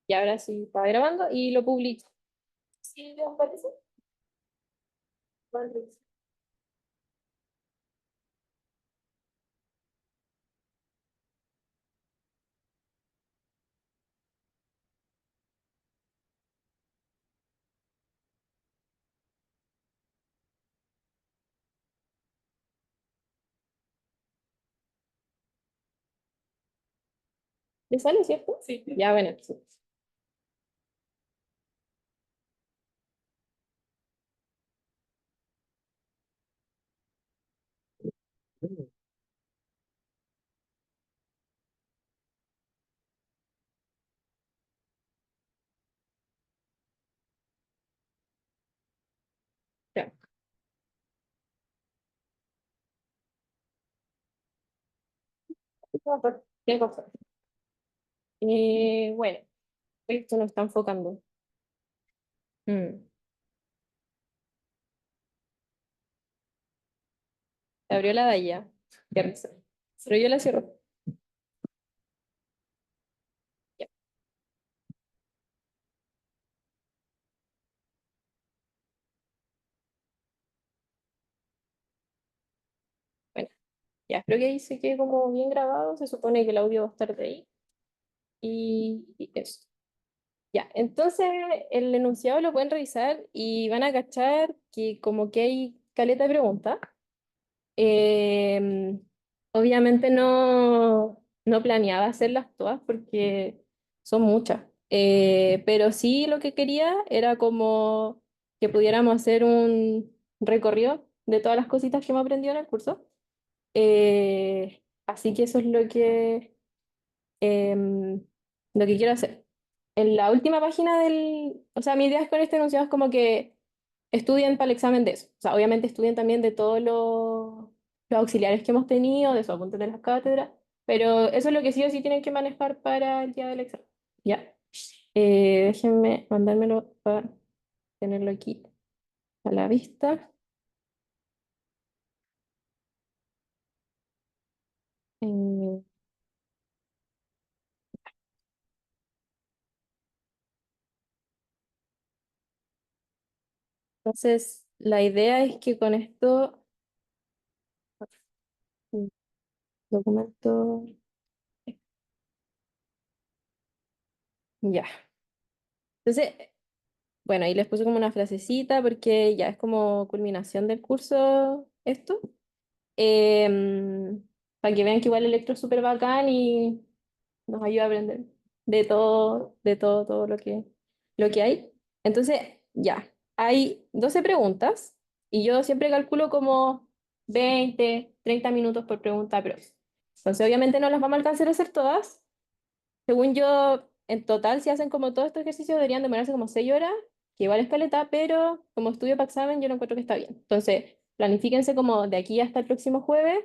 Y ahora sí está grabando y lo publico. ¿Sí les parece? Vale. ¿Le sale, cierto? Sí. Ya, bueno. Sí. Ya. ¿Qué cosa? Bueno, esto no está enfocando. Mm. Abrió la de allá. Qué risa. Pero yo la cierro. Ya. Bueno, ya. Espero que ahí se quede como bien grabado. Se supone que el audio va a estar de ahí. Y eso. Ya. Entonces, el enunciado lo pueden revisar y van a cachar que como que hay caleta de preguntas. Eh, Obviamente no planeaba hacerlas todas porque son muchas. Pero sí lo que quería era como que pudiéramos hacer un recorrido de todas las cositas que hemos aprendido en el curso. Así que eso es lo que quiero hacer. En la última página o sea, mi idea con este enunciado es como que estudien para el examen de eso. O sea, obviamente estudien también de todos los auxiliares que hemos tenido, de sus apuntes de las cátedras, pero eso es lo que sí o sí tienen que manejar para el día del examen. Ya. Déjenme mandármelo para tenerlo aquí a la vista. Eh, entonces, la idea es que con esto, mm, documento, ya. Entonces, bueno, ahí les puse como una frasecita porque ya es como culminación del curso esto. Para que vean que igual Electro es súper bacán y nos ayuda a aprender todo lo que hay. Entonces, ya, hay 12 preguntas y yo siempre calculo como 20 30 minutos por pregunta, pero entonces obviamente no las vamos a alcanzar a hacer todas. Según yo, en total, si hacen como todo este ejercicio, deberían demorarse como 6 horas, que igual es caleta, pero como estudio para examen, yo no encuentro que está bien. Entonces, planifíquense como de aquí hasta el próximo jueves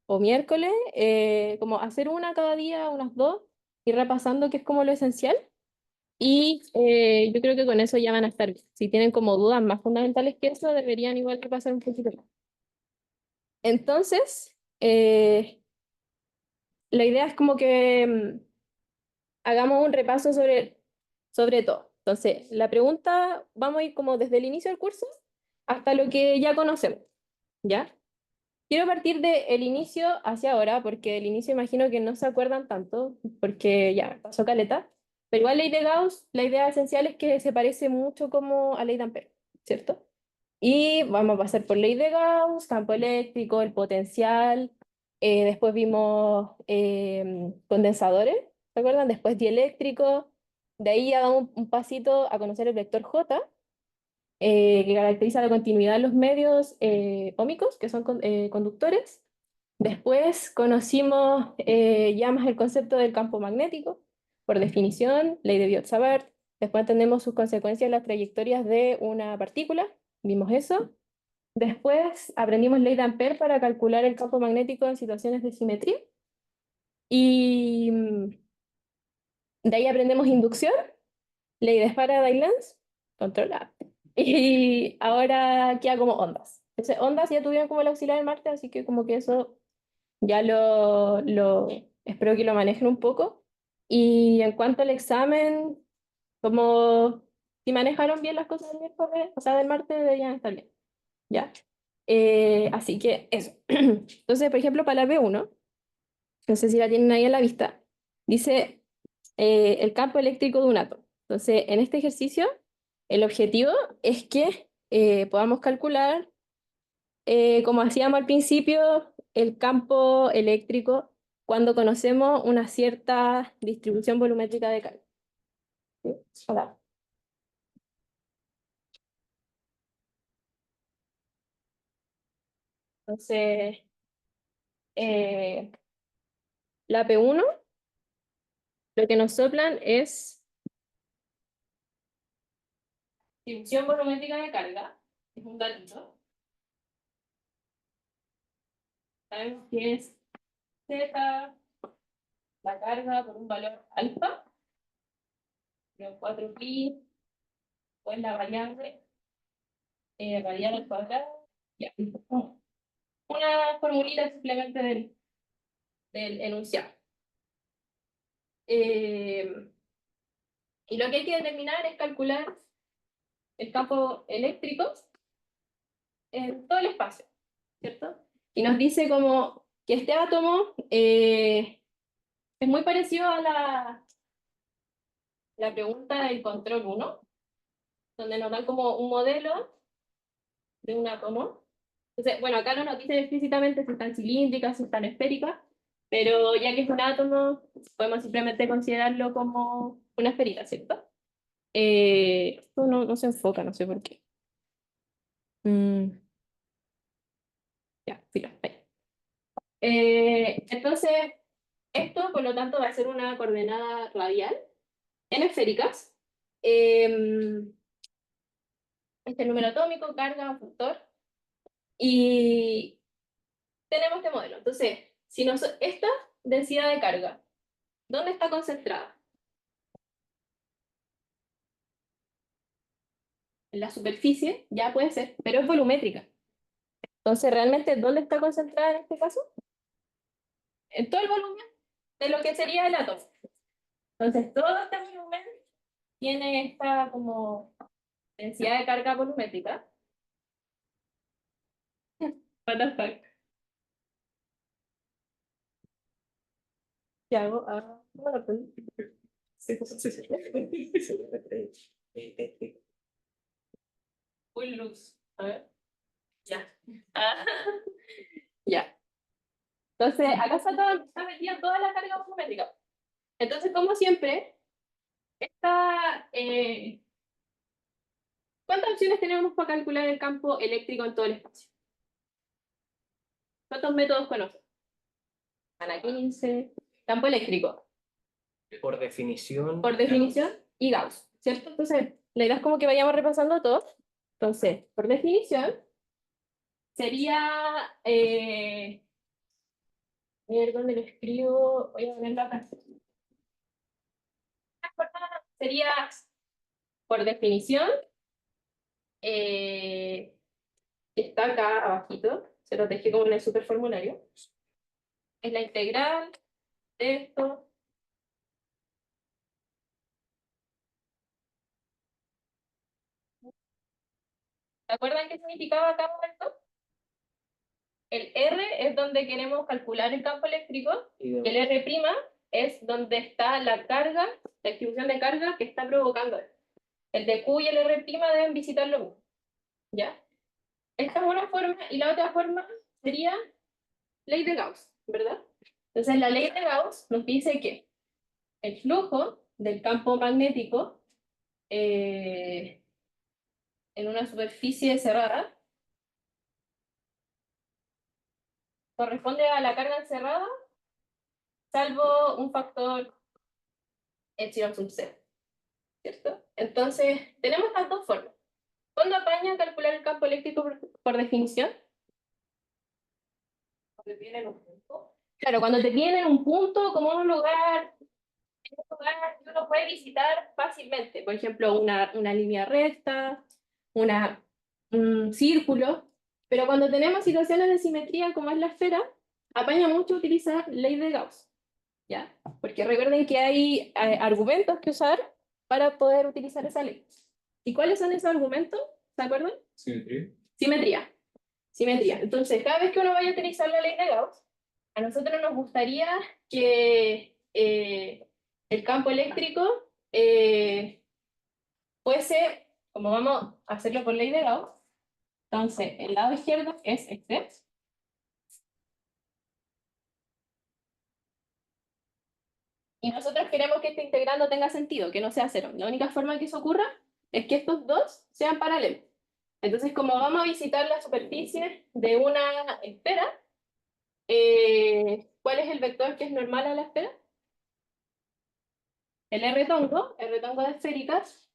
o miércoles, como hacer una cada día, unas dos, y repasando qué es como lo esencial. Y yo creo que con eso ya van a estar bien. Si tienen como dudas más fundamentales que eso, deberían igual repasar un poquito más. Entonces, la idea es como que hagamos un repaso sobre todo. Entonces, la pregunta, vamos a ir como desde el inicio del curso hasta lo que ya conocemos, ¿ya? Quiero partir del inicio hacia ahora, porque del inicio imagino que no se acuerdan tanto, porque ya pasó caleta. Pero igual ley de Gauss, la idea esencial es que se parece mucho como a ley de Ampère, ¿cierto? Y vamos a pasar por ley de Gauss, campo eléctrico, el potencial. Después vimos condensadores, ¿se acuerdan? Después dieléctrico. De ahí ya damos un pasito a conocer el vector J, que caracteriza la continuidad de los medios ómicos, que son conductores. Después conocimos ya más el concepto del campo magnético, por definición, ley de Biot-Savart. Después entendemos sus consecuencias en las trayectorias de una partícula, vimos eso. Después aprendimos ley de Ampère para calcular el campo magnético en situaciones de simetría. Y de ahí aprendemos inducción, ley de Faraday-Lenz, controlada. Y ahora queda como ondas. Entonces, ondas ya tuvieron como el auxiliar en Marte, así que como que eso ya espero que lo manejen un poco. Y en cuanto al examen, Como si manejaron bien las cosas del miércoles, o sea, del martes deberían estar bien, ¿ya? Así que eso. Entonces, por ejemplo, para la B1, no sé si la tienen ahí a la vista, dice el campo eléctrico de un átomo. Entonces, en este ejercicio, el objetivo es que podamos calcular, como hacíamos al principio, el campo eléctrico cuando conocemos una cierta distribución volumétrica de carga. ¿Sí? Hola. Entonces, eh, la P1, lo que nos soplan es distribución volumétrica de carga, es un datito. Sabemos que es Z, la carga por un valor alfa, 4pi, pues la variable radial al cuadrado. Ya. Una formulita simplemente del enunciado. Eh, y lo que hay que determinar es calcular el campo eléctrico en todo el espacio, ¿cierto? Y nos dice como que este átomo es muy parecido a la pregunta del control 1, donde nos dan como un modelo de un átomo. Entonces, bueno, acá no nos dicen explícitamente si están cilíndricas, si están esféricas, pero ya que es un átomo, podemos simplemente considerarlo como una esferita, ¿cierto? Esto no se enfoca, no sé por qué. Ya, filo, ahí. Entonces, esto, por lo tanto, va a ser una coordenada radial en esféricas. Este es el número atómico, carga, un factor. Y tenemos este modelo. Entonces, si esta densidad de carga, ¿dónde está concentrada? En la superficie, ya puede ser, pero es volumétrica. Entonces, ¿realmente dónde está concentrada en este caso? En todo el volumen de lo que sería el átomo. Entonces, todo este volumen tiene esta como densidad de carga volumétrica. What the fuck? ¿Qué hago? Bueno, pues, full luz. A ver, ya. Ah, ya. Entonces, acá está metida toda la carga volumétrica. Entonces, como siempre, esta, ¿cuántas opciones tenemos para calcular el campo eléctrico en todo el espacio? ¿Cuántos métodos conoces? Ana 15, campo eléctrico. Por definición. Por definición, y Gauss, ¿cierto? Entonces, la idea es como que vayamos repasando todo. Entonces, por definición, sería, a ver dónde lo escribo, voy a ponerlo acá. Sería, por definición, está acá abajito, se lo dejé como en el superformulario. Es la integral de esto. ¿Se acuerdan qué significaba cada momento? El R es donde queremos calcular el campo eléctrico y el R' es donde está la carga, la distribución de carga que está provocando esto. El de Q y el R' deben visitar lo mismo. ¿Ya? Esta es una forma y la otra forma sería ley de Gauss, ¿verdad? Entonces la ley de Gauss nos dice que el flujo del campo magnético en una superficie cerrada corresponde a la carga encerrada, salvo un factor epsilon sub c, ¿cierto? Entonces, tenemos estas dos formas. ¿Cuándo apaña calcular el campo eléctrico por definición? Cuando te tienen un punto. Claro, cuando te tienen un punto como un lugar que uno puede visitar fácilmente. Por ejemplo, una línea recta, un círculo. Pero cuando tenemos situaciones de simetría como es la esfera, apaña mucho utilizar ley de Gauss, ¿ya? Porque recuerden que hay argumentos que usar para poder utilizar esa ley. ¿Y cuáles son esos argumentos? ¿Se acuerdan? Simetría. Simetría. Simetría. Entonces, cada vez que uno vaya a utilizar la ley de Gauss, a nosotros nos gustaría que el campo eléctrico fuese, como vamos a hacerlo por ley de Gauss, entonces el lado izquierdo es este, y nosotros queremos que este integrando tenga sentido, que no sea cero. La única forma que eso ocurra es que estos dos sean paralelos. Entonces, como vamos a visitar la superficie de una esfera, ¿cuál es el vector que es normal a la esfera? El R tongo de esféricas.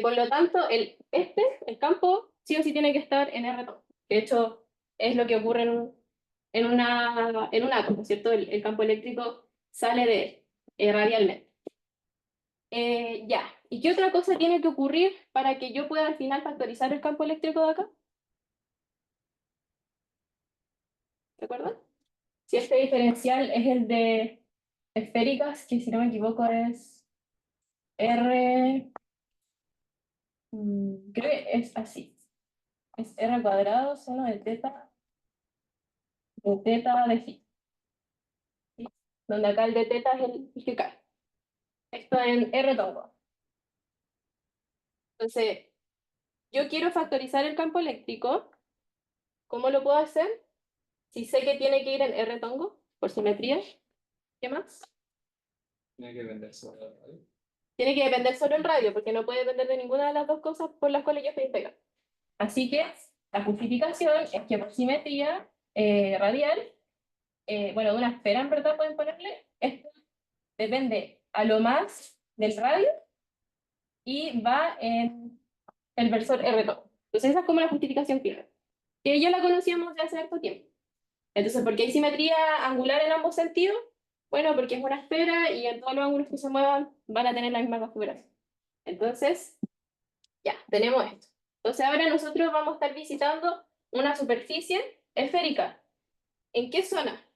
Por lo tanto, el campo, sí o sí tiene que estar en R tongo. De hecho, es lo que ocurre en un átomo, ¿cierto? El campo eléctrico sale de él, radialmente. Ya. ¿Y qué otra cosa tiene que ocurrir para que yo pueda al final factorizar el campo eléctrico de acá? ¿Recuerdan? Si este diferencial es el de esféricas, que si no me equivoco es R, creo que es así. Es R cuadrado seno de teta de phi. ¿Sí? Donde acá el de teta es el que cae. Esto en R tongo. Entonces, yo quiero factorizar el campo eléctrico. ¿Cómo lo puedo hacer? Si sé que tiene que ir en R tongo, por simetría. ¿Qué más? Tiene que vender sobre la radio. Tiene que depender solo el radio, porque no puede depender de ninguna de las dos cosas por las cuales yo estoy pegando. Así que la justificación es que por simetría radial, bueno, de una esfera en verdad pueden ponerle, esto depende a lo más del radio y va en el versor R todo. Entonces esa es como la justificación clara, que ya la conocíamos de hace harto tiempo. Entonces, ¿por qué hay simetría angular en ambos sentidos? Bueno, porque es una esfera y en todos los ángulos que se muevan van a tener la misma configuración. Entonces, ya, tenemos esto. Entonces ahora nosotros vamos a estar visitando una superficie esférica. ¿En qué zona?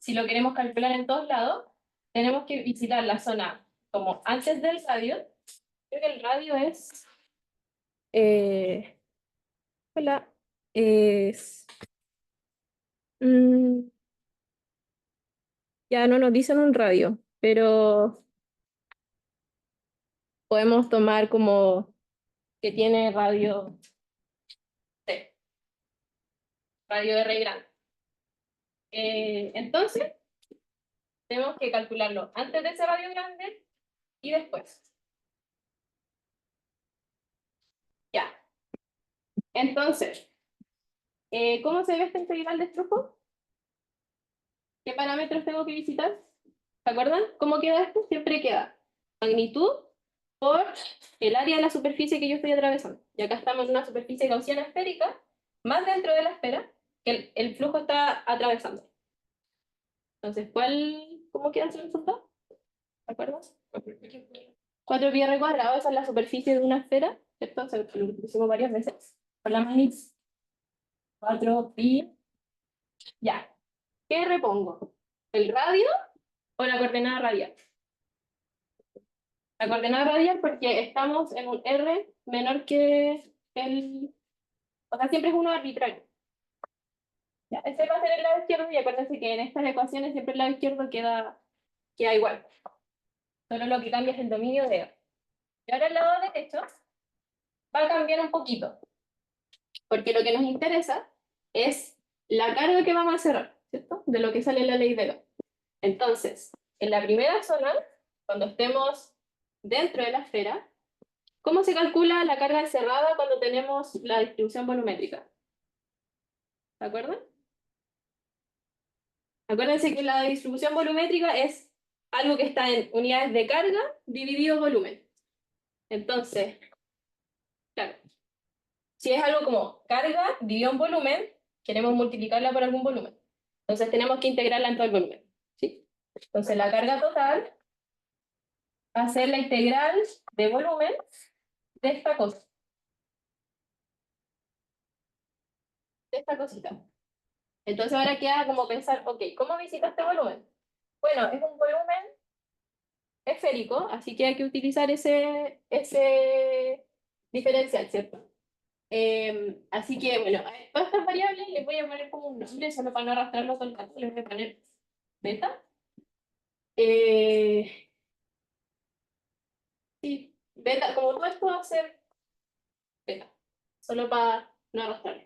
Si lo queremos calcular en todos lados, tenemos que visitar la zona como antes del radio. Creo que el radio es... hola. Es... mm, ya no nos dicen un radio, pero podemos tomar como que tiene radio C, radio R grande. Entonces, tenemos que calcularlo antes de ese radio grande y después. Ya. Entonces, ¿cómo se ve esta integral de flujo? ¿Qué parámetros tengo que visitar? ¿Se acuerdan? ¿Cómo queda esto? Siempre queda magnitud por el área de la superficie que yo estoy atravesando. Y acá estamos en una superficie gaussiana esférica, más dentro de la esfera, que el flujo está atravesando. Entonces, ¿cómo queda ese resultado? ¿Se acuerdan? 4pi r cuadrado, esa es la superficie de una esfera, ¿cierto? Lo hicimos varias veces. Por la magnitud 4pi. Ya. ¿Qué repongo? ¿El radio o la coordenada radial? La coordenada radial porque estamos en un R menor que el... O sea, siempre es uno arbitrario. Ya, ese va a ser el lado izquierdo y acuérdense que en estas ecuaciones siempre el lado izquierdo queda igual. Solo lo que cambia es el dominio de R. Y ahora el lado derecho va a cambiar un poquito. Porque lo que nos interesa es la carga que vamos a cerrar, ¿cierto? De lo que sale en la ley de Gauss. Entonces, en la primera zona, cuando estemos dentro de la esfera, ¿cómo se calcula la carga encerrada cuando tenemos la distribución volumétrica? ¿Se acuerdan? Acuérdense que la distribución volumétrica es algo que está en unidades de carga dividido volumen. Entonces, claro, si es algo como carga dividido en volumen, queremos multiplicarla por algún volumen. Entonces tenemos que integrarla en todo el volumen. ¿Sí? Entonces la carga total va a ser la integral de volumen de esta cosa, de esta cosita. Entonces ahora queda como pensar, ok, ¿cómo visita este volumen? Bueno, es un volumen esférico, así que hay que utilizar ese diferencial, ¿cierto? Así que, bueno, a todas estas variables les voy a poner como un nombre, solo para no arrastrarlo con el gato, les voy a poner beta. Eh, sí, beta, como todo esto va a ser beta, solo para no arrastrarlo.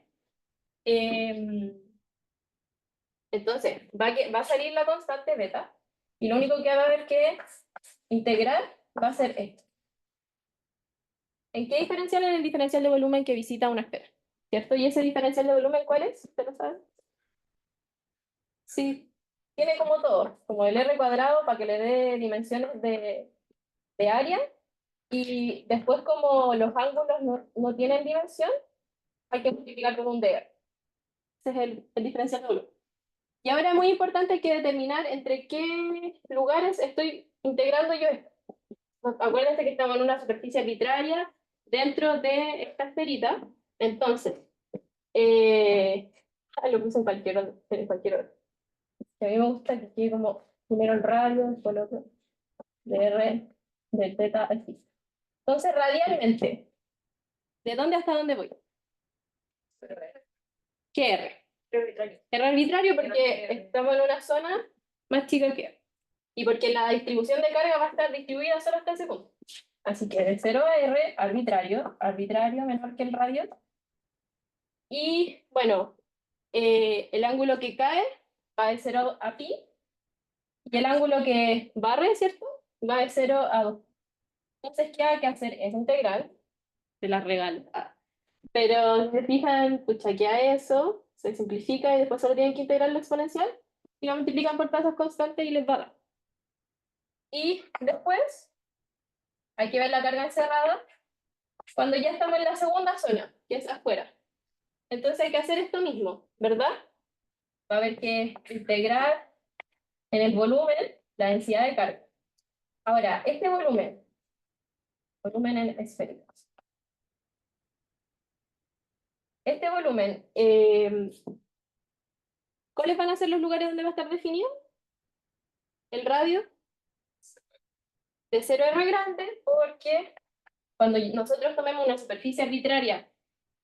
Entonces, va a salir la constante beta, y lo único que va a haber que integrar va a ser esto. ¿En qué diferencial? En el diferencial de volumen que visita una esfera, ¿cierto? ¿Y ese diferencial de volumen cuál es? ¿Usted lo sabe? Sí, tiene como todo, como el R cuadrado para que le dé dimensiones de área, y después como los ángulos no tienen dimensión, hay que multiplicar por un dr. Ese es el diferencial de volumen. Y ahora es muy importante que determinar entre qué lugares estoy integrando yo esto. Acuérdense que estamos en una superficie arbitraria dentro de esta esferita. Entonces, lo puse en cualquier orden. A mí me gusta que quede como primero el radio, después el otro, de R, de teta, así. Entonces, radialmente, ¿de dónde hasta dónde voy? ¿Qué R? R arbitrario porque estamos en una zona más chica que R. Y porque la distribución de carga va a estar distribuida solo hasta ese punto. Así que de 0 a R, arbitrario, arbitrario menor que el radio. Y bueno, el ángulo que cae va de 0 a pi, y el ángulo que barre, ¿cierto? Va de 0 a 2. Entonces, ¿qué hay que hacer? Es integral, se la regalo. Pero si se fijan, pucha, que a eso se simplifica y después solo tienen que integrar lo exponencial y lo multiplican por tasas constantes y les va a dar. Y después hay que ver la carga encerrada cuando ya estamos en la segunda zona, que es afuera. Entonces hay que hacer esto mismo, ¿verdad? Va a haber que integrar en el volumen la densidad de carga. Ahora, este volumen en esféricos. Este volumen, ¿cuáles van a ser los lugares donde va a estar definido? El radio de 0R grande, porque cuando nosotros tomemos una superficie arbitraria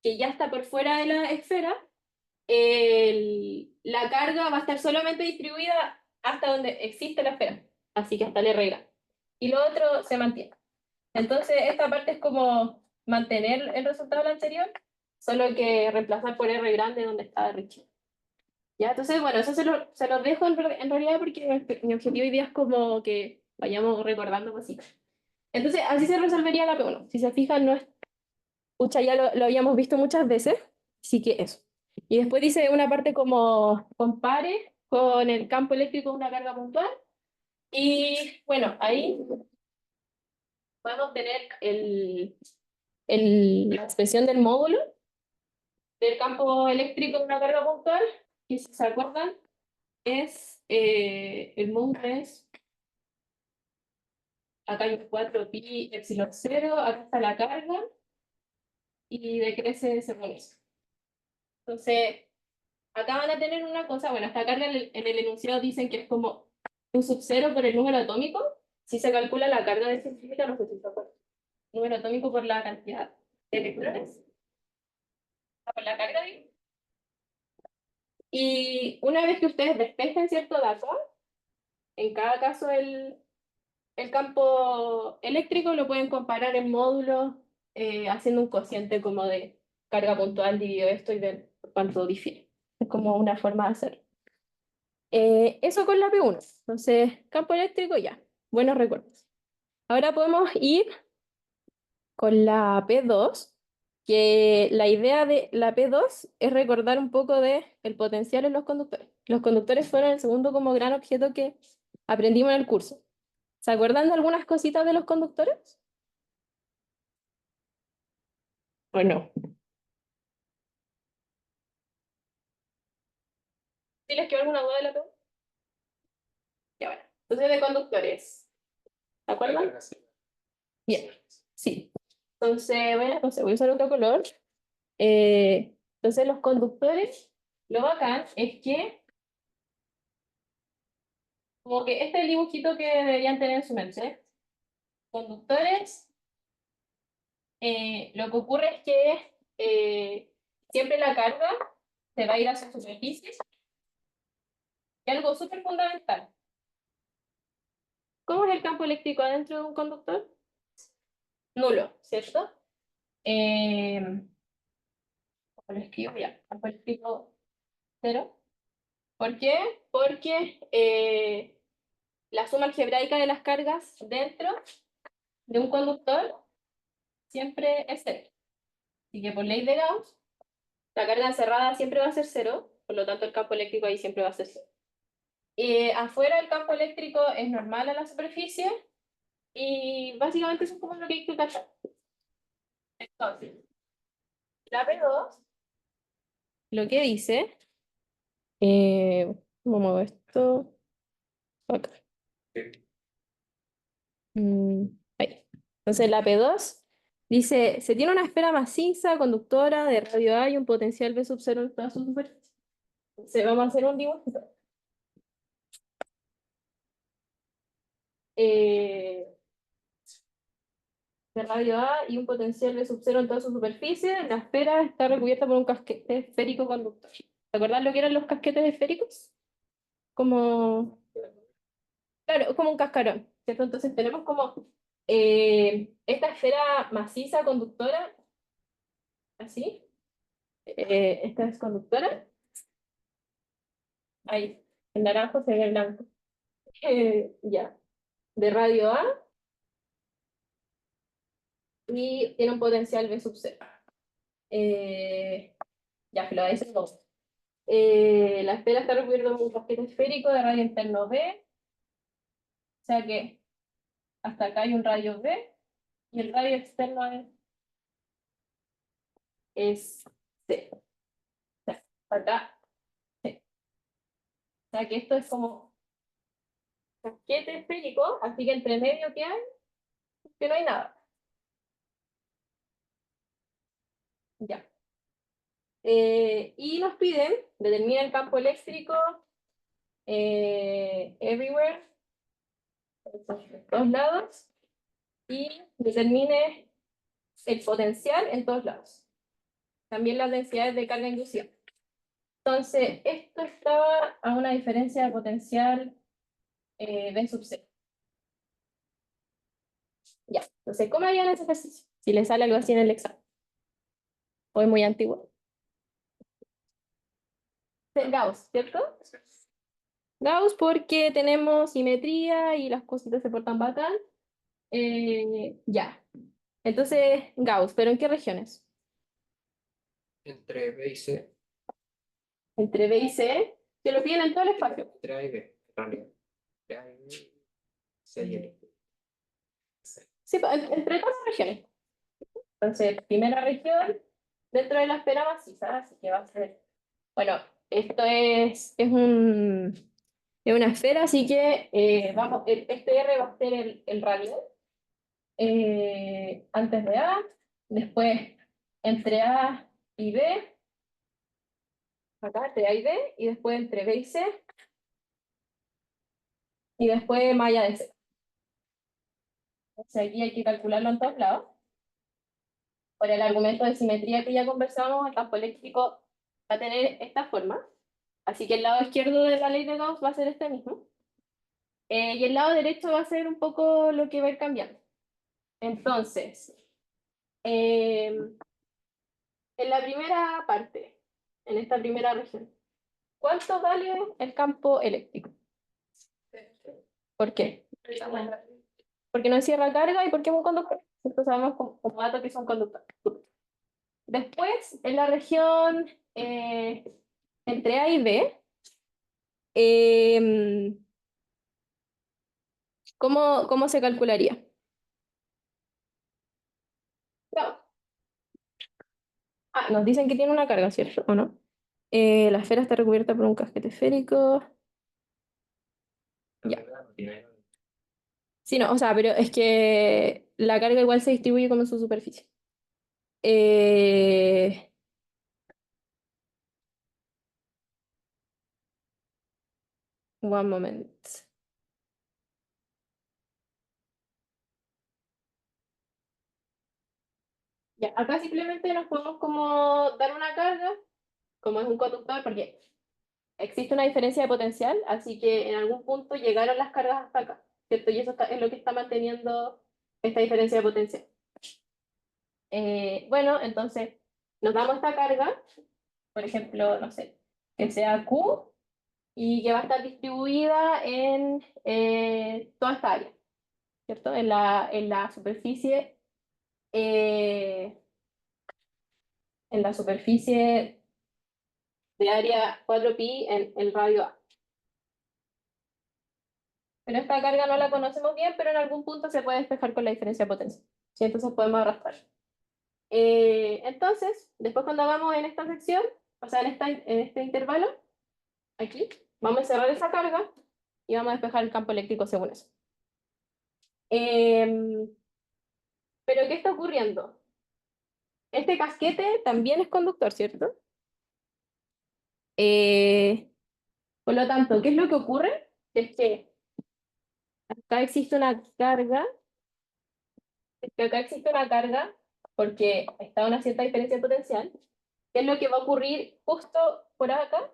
que ya está por fuera de la esfera, la carga va a estar solamente distribuida hasta donde existe la esfera, así que hasta el R grande. Y lo otro se mantiene. Entonces, esta parte es como mantener el resultado del anterior, solo que reemplazar por R grande donde está R chico. ¿Ya? Entonces, bueno, eso se lo dejo en realidad porque mi objetivo hoy día es como que vayamos recordando cositas. Entonces, así se resolvería la P1. Si se fijan, no es... Pucha, ya lo habíamos visto muchas veces, así que eso. Y después dice una parte como compare con el campo eléctrico de una carga puntual. Y bueno, ahí podemos tener la expresión del módulo del campo eléctrico de una carga puntual, que si se acuerdan, es el módulo es acá hay 4 pi epsilon 0, acá está la carga, y decrece según eso. Entonces, acá van a tener una cosa, bueno, esta carga en el enunciado dicen que es como un sub cero por el número atómico. Si se calcula la carga de científica, no sé si se acuerdan. Número atómico por la cantidad de electrones, por la carga, digo. Y una vez que ustedes despejen cierto dato, en cada caso el campo eléctrico lo pueden comparar en módulos, haciendo un cociente como de carga puntual dividido esto y ver cuánto difiere. Es como una forma de hacerlo. Eso con la P1. Entonces, campo eléctrico ya. Buenos recuerdos. Ahora podemos ir con la P2, que la idea de la P2 es recordar un poco de el potencial en los conductores. Los conductores fueron el segundo como gran objeto que aprendimos en el curso. ¿Se acuerdan de algunas cositas de los conductores? ¿O no? ¿Sí les quedó alguna duda de la P1? Ya bueno. Entonces, de conductores. ¿Se acuerdan? Bien. Sí. Entonces, bueno, entonces voy a usar otro color. Entonces los conductores, lo bacán es que como que este es el dibujito que deberían tener en su mente. conductores, lo que ocurre es que siempre la carga se va a ir hacia superficies. Y algo súper fundamental. ¿Cómo es el campo eléctrico adentro de un conductor? Nulo, ¿cierto? Eh, ¿Cómo lo escribo? Ya, campo eléctrico cero. ¿Por qué? Porque la suma algebraica de las cargas dentro de un conductor siempre es cero. Así que por ley de Gauss, la carga encerrada siempre va a ser cero, por lo tanto el campo eléctrico ahí siempre va a ser cero. Afuera el campo eléctrico es normal a la superficie y básicamente eso es como lo que hay que cachar. Entonces, la P2 lo que dice, ¿cómo muevo esto? Acá. Ahí. Entonces la P2 dice, se tiene una esfera maciza, conductora de radio A y un potencial V sub 0 en toda su superficie. Entonces vamos a hacer un dibujo. Eh, de radio A y un potencial V sub 0 en toda su superficie. La esfera está recubierta por un casquete esférico conductor. ¿Te acuerdas lo que eran los casquetes esféricos? Como, claro, como un cascarón, ¿cierto? Entonces tenemos como esta esfera maciza conductora, así. Esta es conductora. Ahí, en naranjo se ve blanco. Ya, de radio A y tiene un potencial V sub 0. Ya, que lo dicen dos. La esfera está recubierta por un casquete esférico de radio interno V, o sea que hasta acá hay un radio V y el radio externo es C. O sea, acá C. O sea que esto es como casquete esférico, así que entre medio que hay, que no hay nada. Ya. Y nos piden, determina el campo eléctrico everywhere, en todos lados, y determine el potencial en todos lados. También las densidades de carga inducida. Entonces, esto estaba a una diferencia de potencial V sub C. Ya, entonces, ¿cómo harían ese ejercicio? Si le sale algo así en el examen. O es muy antiguo. Gauss, ¿cierto? Gauss porque tenemos simetría y las cositas se portan bacán. Ya. Entonces, Gauss, ¿pero en qué regiones? Entre B y C. Entre B y C, que lo piden en todo el espacio. Entre A y B, en realidad. Entre A y B, C y L. Sí, entre todas las regiones. Entonces, primera región dentro de la esfera maciza, así que va a ser. Bueno, esto es una esfera, así que vamos, este R va a ser el radio. Antes de A, después entre A y B, acá entre A y B, y después entre B y C, y después malla de C. O sea, aquí hay que calcularlo en todos lados. Por el argumento de simetría que ya conversamos, el campo eléctrico va a tener esta forma. Así que el lado izquierdo de la ley de Gauss va a ser este mismo. Y el lado derecho va a ser un poco lo que va a ir cambiando. Entonces, eh, en la primera parte, en esta primera región, ¿cuánto vale el campo eléctrico? ¿Por qué? Porque no encierra carga y porque es un conductor. Esto sabemos como dato que es un conductor. Después, en la región entre A y B, eh, ¿cómo se calcularía? No. Ah, nos dicen que tiene una carga, ¿cierto? ¿O no? La esfera está recubierta por un casquete esférico. Ya. No tiene. Sí, no, o sea, pero es que la carga igual se distribuye como en su superficie. Eh, One moment. Ya, acá simplemente nos podemos como dar una carga, como es un conductor, porque existe una diferencia de potencial, así que en algún punto llegaron las cargas hasta acá, ¿cierto? Y eso es lo que está manteniendo esta diferencia de potencial. Bueno, entonces nos damos esta carga, por ejemplo, no sé, que sea Q y que va a estar distribuida en toda esta área, ¿cierto? Eh, en la superficie de área 4pi en el radio A. Pero esta carga no la conocemos bien, pero en algún punto se puede despejar con la diferencia de potencia. ¿Sí? Entonces podemos arrastrar. Entonces, después cuando hagamos en esta sección, o sea, en este intervalo, aquí, vamos a cerrar esa carga y vamos a despejar el campo eléctrico según eso. Pero ¿qué está ocurriendo? Este casquete también es conductor, ¿cierto? Eh, por lo tanto, ¿qué es lo que ocurre? Es que acá existe una carga, porque está una cierta diferencia potencial. ¿Qué es lo que va a ocurrir justo por acá?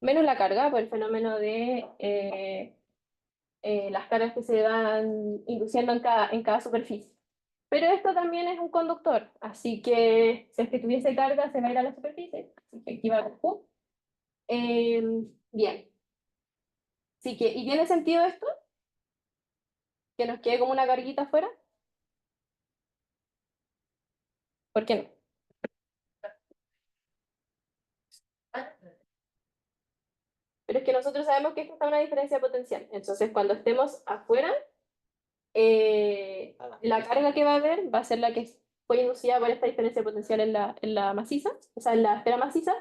Menos la carga, por el fenómeno de las cargas que se van induciendo en cada superficie. Pero esto también es un conductor, así que si es que tuviese carga se va a ir a la superficie, así que aquí va con Q. Bien, así que, ¿y tiene sentido esto? Que nos quede como una carguita afuera, ¿por qué no? Pero es que nosotros sabemos que esto está a una diferencia potencial, entonces cuando estemos afuera, la carga que va a haber va a ser la que fue inducida por esta diferencia potencial en la maciza, o sea, en la esfera maciza,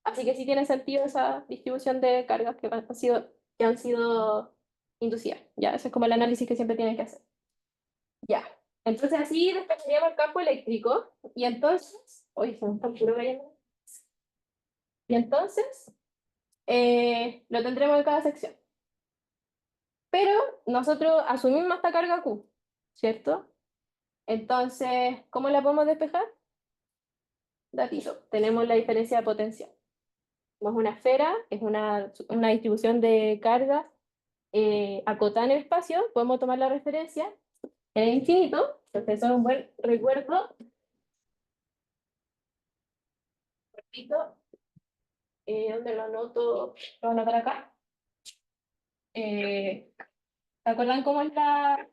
así que sí tiene sentido esa distribución de cargas que han sido inducidas, ya, ese es como el análisis que siempre tienen que hacer. Ya, entonces así despejaríamos el campo eléctrico, y entonces, oye, se me está puro cayendo. Y entonces, lo tendremos en cada sección. Pero nosotros asumimos esta carga Q, ¿cierto? Entonces, ¿cómo la podemos despejar? Datito, tenemos la diferencia de potencial. Como es una esfera, es una distribución de cargas acotada en el espacio, podemos tomar la referencia en el infinito, entonces eso es un buen recuerdo. Repito, ¿dónde lo anoto? Lo voy a anotar acá. ¿Se acuerdan cómo es la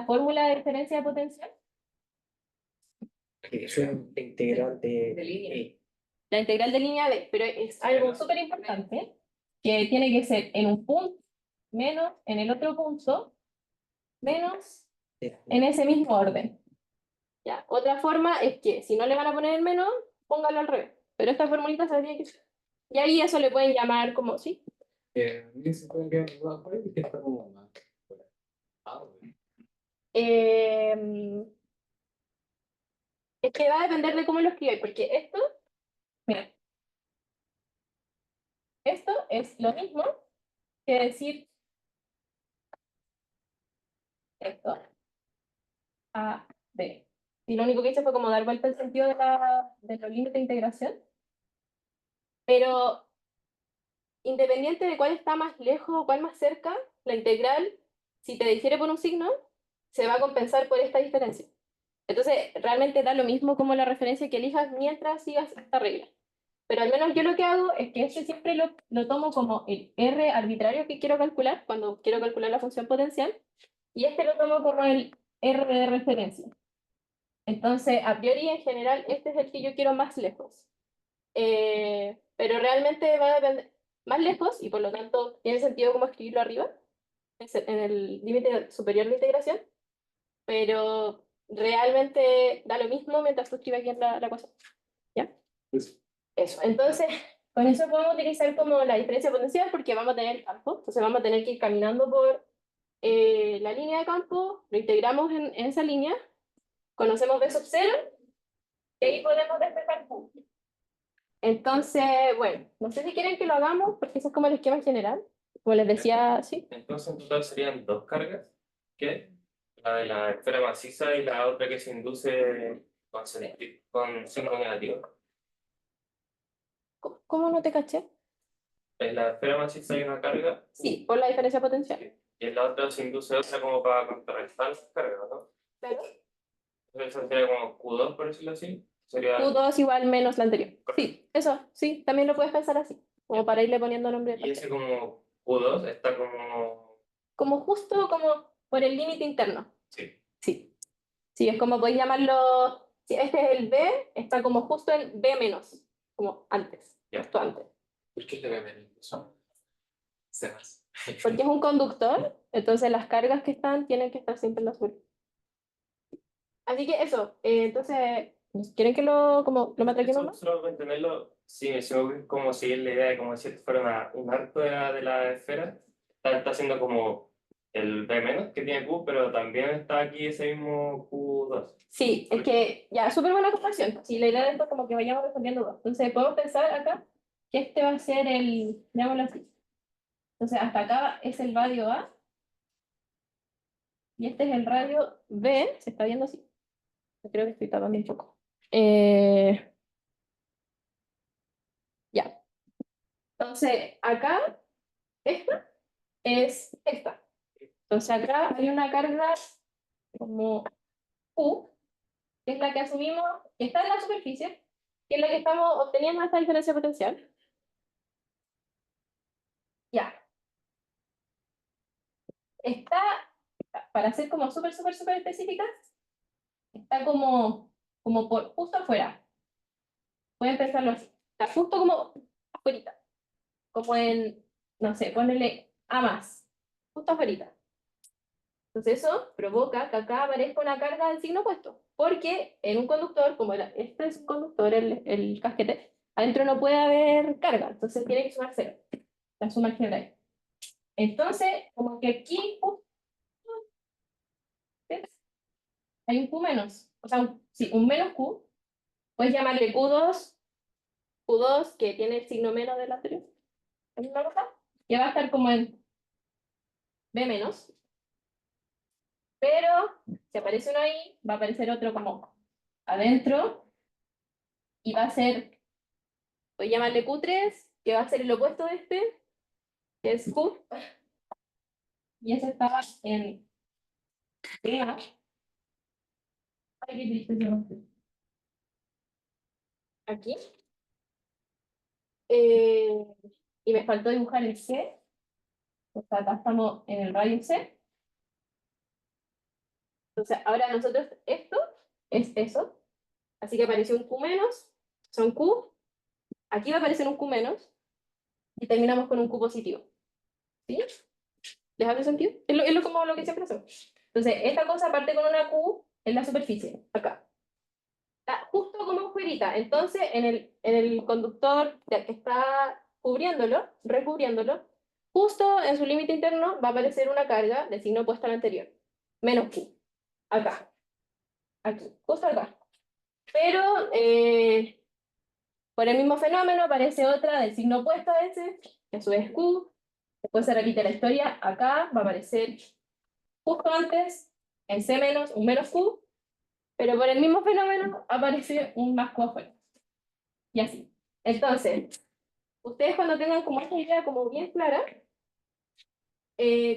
fórmula de diferencia de potencial? Es un integral de línea. La integral de línea B, pero es algo súper importante, que tiene que ser en un punto, menos en el otro punto, menos en ese mismo orden. ¿Ya? Otra forma es que si no le van a poner el menos, póngalo al revés. Pero esta formulita se tiene que usar. Y ahí eso le pueden llamar como, ¿sí? Se pueden quedar más por ahí, que está como más. Ah, bueno. Eh, es que va a depender de cómo lo escribáis, porque esto, mira, esto es lo mismo que decir esto, A, B. Y lo único que hice fue como dar vuelta el sentido de los límites de integración. Pero independiente de cuál está más lejos o cuál más cerca, la integral, si te difiere por un signo, se va a compensar por esta diferencia. Entonces, realmente da lo mismo como la referencia que elijas mientras sigas esta regla. Pero al menos yo lo que hago es que este siempre lo tomo como el R arbitrario que quiero calcular cuando quiero calcular la función potencial, y este lo tomo como el R de referencia. Entonces, a priori, en general, este es el que yo quiero más lejos. Pero realmente va a depender más lejos y por lo tanto tiene sentido como escribirlo arriba, en el límite superior de integración, pero realmente da lo mismo mientras tú escribes aquí en la cosa. ¿Ya? Pues, Eso. entonces, con eso podemos utilizar como la diferencia potencial porque vamos a tener el campo, entonces vamos a tener que ir caminando por la línea de campo, lo integramos en esa línea, conocemos B sub 0 y ahí podemos despejar puntos. Entonces, bueno, no sé si quieren que lo hagamos, porque ese es como el esquema general. Como les decía, sí. entonces en total serían dos cargas. ¿Qué? La de la esfera maciza y la otra que se induce con signo negativo. ¿Cómo no te caché? En la esfera maciza hay una carga Sí, por la diferencia potencial. y en la otra se induce otra como para contrarrestar las cargas, ¿no? Claro. Entonces eso sería como Q2, por decirlo así. Sería Q2 igual menos la anterior. Sí, eso, sí, también lo puedes pensar así, como para irle poniendo nombre. y ese como Q2 está Como justo como por el límite interno. sí. Sí, sí, es como podéis llamarlo, si este es el B, está como justo en B menos, como antes, Ya. justo antes. ¿Por qué le voy a venir eso? Sebas. Porque es un conductor, entonces las cargas que están tienen que estar siempre en azul. Así que eso, entonces, ¿quieren que lo matraquemos más? Solo para entenderlo, sí, se me ocurre como seguir la idea de como si esto fuera un arco de la esfera. Está haciendo como el B menos que tiene Q, pero también está aquí ese mismo Q2. Sí, es que ya, súper buena comparación. Sí, la idea de esto es como que vayamos respondiendo dos. Entonces, podemos pensar acá que este va a ser el, digámoslo así. Entonces, hasta acá es el radio A y este es el radio B. ¿Se está viendo así? Creo que estoy tapando un poco. Ya. Entonces, acá, esta es esta. Entonces, acá hay una carga como Q, que es la que asumimos que está en la superficie, que es la que estamos obteniendo esta diferencia potencial. Ya. Está, para ser como súper específica, está como por justo afuera. Pueden pensarlo así. Está justo como afuera. Como en, no sé, ponele A más. Justo afuera. Entonces eso provoca que acá aparezca una carga del signo opuesto. Porque en un conductor, como este es un conductor, el casquete, adentro no puede haber carga. Entonces tiene que sumar cero. La suma algebraica. Entonces, como que aquí ¿ves? Hay un Q menos. O sea, sí, un menos Q. Puedes llamarle Q2 que tiene el signo menos del anterior. ¿Es una cosa? Que va a estar como en B menos. Pero si aparece uno ahí, va a aparecer otro como adentro. Y va a ser, voy a llamarle Q3, que va a ser el opuesto de este, que es Q. Y ese estaba en B. Ay, qué triste ese nombre. Aquí. Eh, y me faltó dibujar el C. O sea, acá estamos en el radio C. Entonces, ahora nosotros, esto es eso. Así que apareció un Q menos, son Q. Aquí va a aparecer un Q menos. Y terminamos con un Q positivo. ¿Sí? ¿Les hace sentido? Es como lo que siempre hacemos. Entonces, esta cosa parte con una Q en la superficie, acá. Está justo como afuerita. Entonces, en el conductor que está cubriéndolo, recubriéndolo, justo en su límite interno va a aparecer una carga de signo opuesto al anterior. Menos Q. Acá. Aquí. Justo acá. Pero por el mismo fenómeno aparece otra del signo opuesto a ese, que a su vez Q. Después se repite la historia. Acá va a aparecer justo antes, en C menos, un menos Q. Pero por el mismo fenómeno aparece un más Q afuera. Y así. Entonces, ustedes cuando tengan como esta idea como bien clara,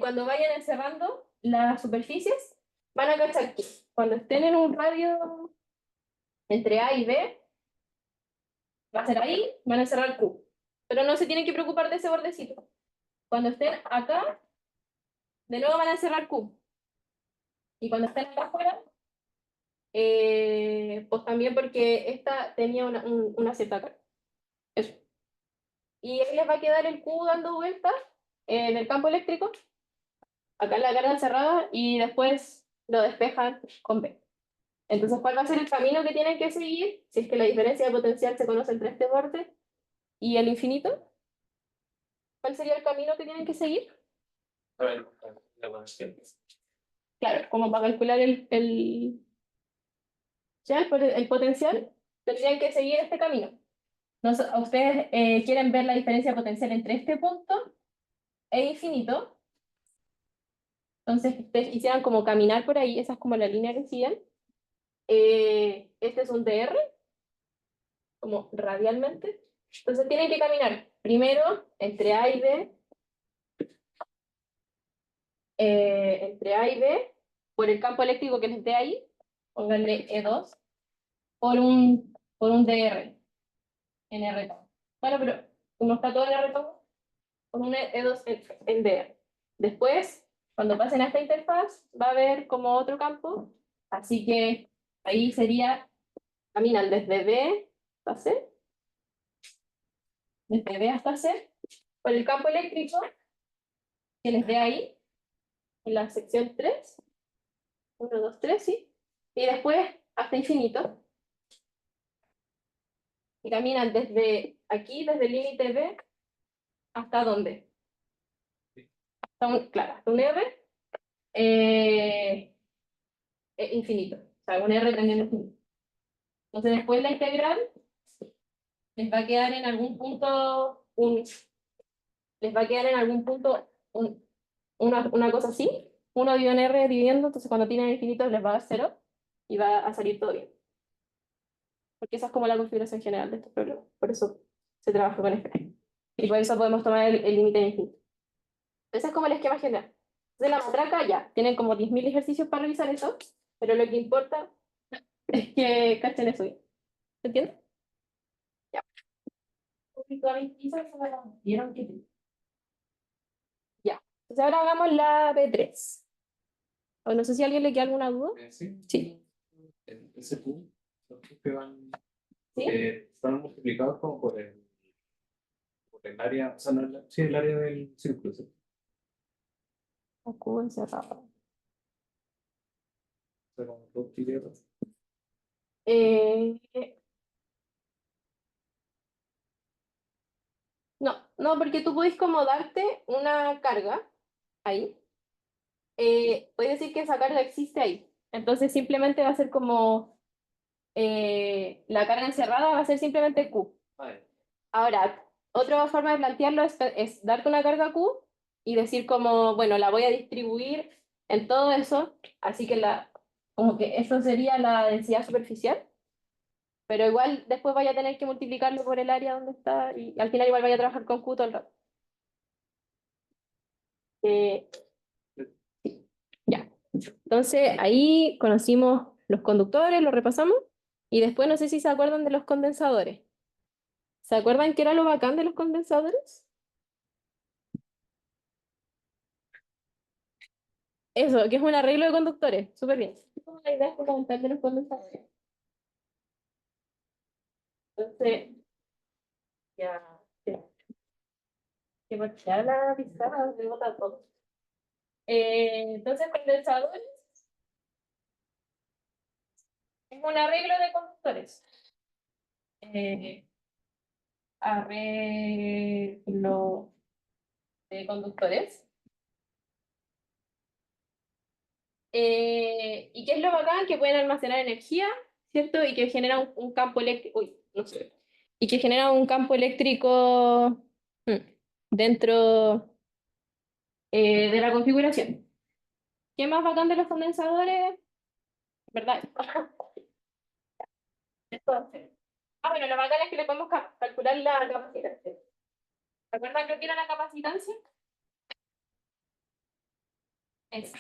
cuando vayan encerrando las superficies, van a cachar que cuando estén en un radio entre A y B, va a ser ahí, van a encerrar Q. Pero no se tienen que preocupar de ese bordecito. Cuando estén acá, de nuevo van a encerrar Q. Y cuando estén acá afuera, pues también porque esta tenía una cierta carga. Eso. Y ahí les va a quedar el Q dando vueltas en el campo eléctrico, acá en la carga encerrada, y después lo despejan con B. Entonces, ¿cuál va a ser el camino que tienen que seguir? Si es que la diferencia de potencial se conoce entre este borde y el infinito, ¿cuál sería el camino que tienen que seguir? A ver, la conexión. Claro, como para calcular ya, el potencial, tendrían que seguir este camino. Ustedes quieren ver la diferencia potencial entre este punto e infinito. Entonces, ustedes quisieran como caminar por ahí, esa es como la línea que siguen. Este es un DR, como radialmente. Entonces tienen que caminar primero entre A y B, entre A y B, por el campo eléctrico que les dé ahí, pónganle E2, por un DR, en R. Bueno, pero como está todo en R, con un E2 en DR. Después, cuando pasen a esta interfaz, va a haber como otro campo, así que ahí sería, caminan desde B hasta C, desde B hasta C, por el campo eléctrico que les dé ahí, en la sección 3, 1, 2, 3, ¿sí? Y después hasta infinito. Y caminan desde aquí, desde el límite B, ¿hasta dónde? Hasta claro, hasta un R infinito. O sea, un R también infinito. Entonces después la integral les va a quedar en algún punto les va a quedar en algún punto una cosa así. Uno dividido en R dividiendo, entonces cuando tienen infinito les va a dar 0 y va a salir todo bien. Porque esa es como la configuración general de estos problemas. Por eso se trabaja con este. Y por eso podemos tomar el límite infinito. Ese es como el esquema general. Entonces la matraca ya, tienen como 10.000 ejercicios para revisar eso, pero lo que importa es que cachen eso bien. ¿Se entiende? Ya. Ya. Entonces ahora hagamos la B3. O no sé si a alguien le queda alguna duda. Sí. Sí. En ese Q, los que van, ¿Sí? están multiplicados como por el área, o sea, no, sí, el área del círculo, ¿sí? O cubo encerrado. O sea, como dos piletas. Eh, no, no, porque tú podés como darte una carga ahí. Puedes decir que esa carga existe ahí. Entonces simplemente va a ser como la carga encerrada va a ser simplemente Q. Vale. Ahora, otra forma de plantearlo es darte una carga Q y decir como, bueno, la voy a distribuir en todo eso, así que como que eso sería la densidad superficial, pero igual después vaya a tener que multiplicarlo por el área donde está y al final igual vaya a trabajar con Q todo el rato. Eh, ya. Entonces ahí conocimos los conductores, los repasamos, y después no sé si se acuerdan de los condensadores. ¿Se acuerdan qué era lo bacán de los condensadores? Eso, que es un arreglo de conductores. Súper bien. La idea es fundamental de los condensadores. Entonces, ya, ya, que voltear la pizarra, se bota todo. Entonces, condensadores es un arreglo de conductores. Eh, arreglo de conductores. ¿Y qué es lo bacán? Que pueden almacenar energía, ¿cierto? Y que genera un campo eléctrico, uy, no sé, y que genera un campo eléctrico mm, dentro de la configuración. ¿Qué más bacán de los condensadores? ¿Verdad? Entonces, bueno, lo bacán es que le podemos calcular la capacitancia. ¿Se acuerdan lo que era la capacitancia? Es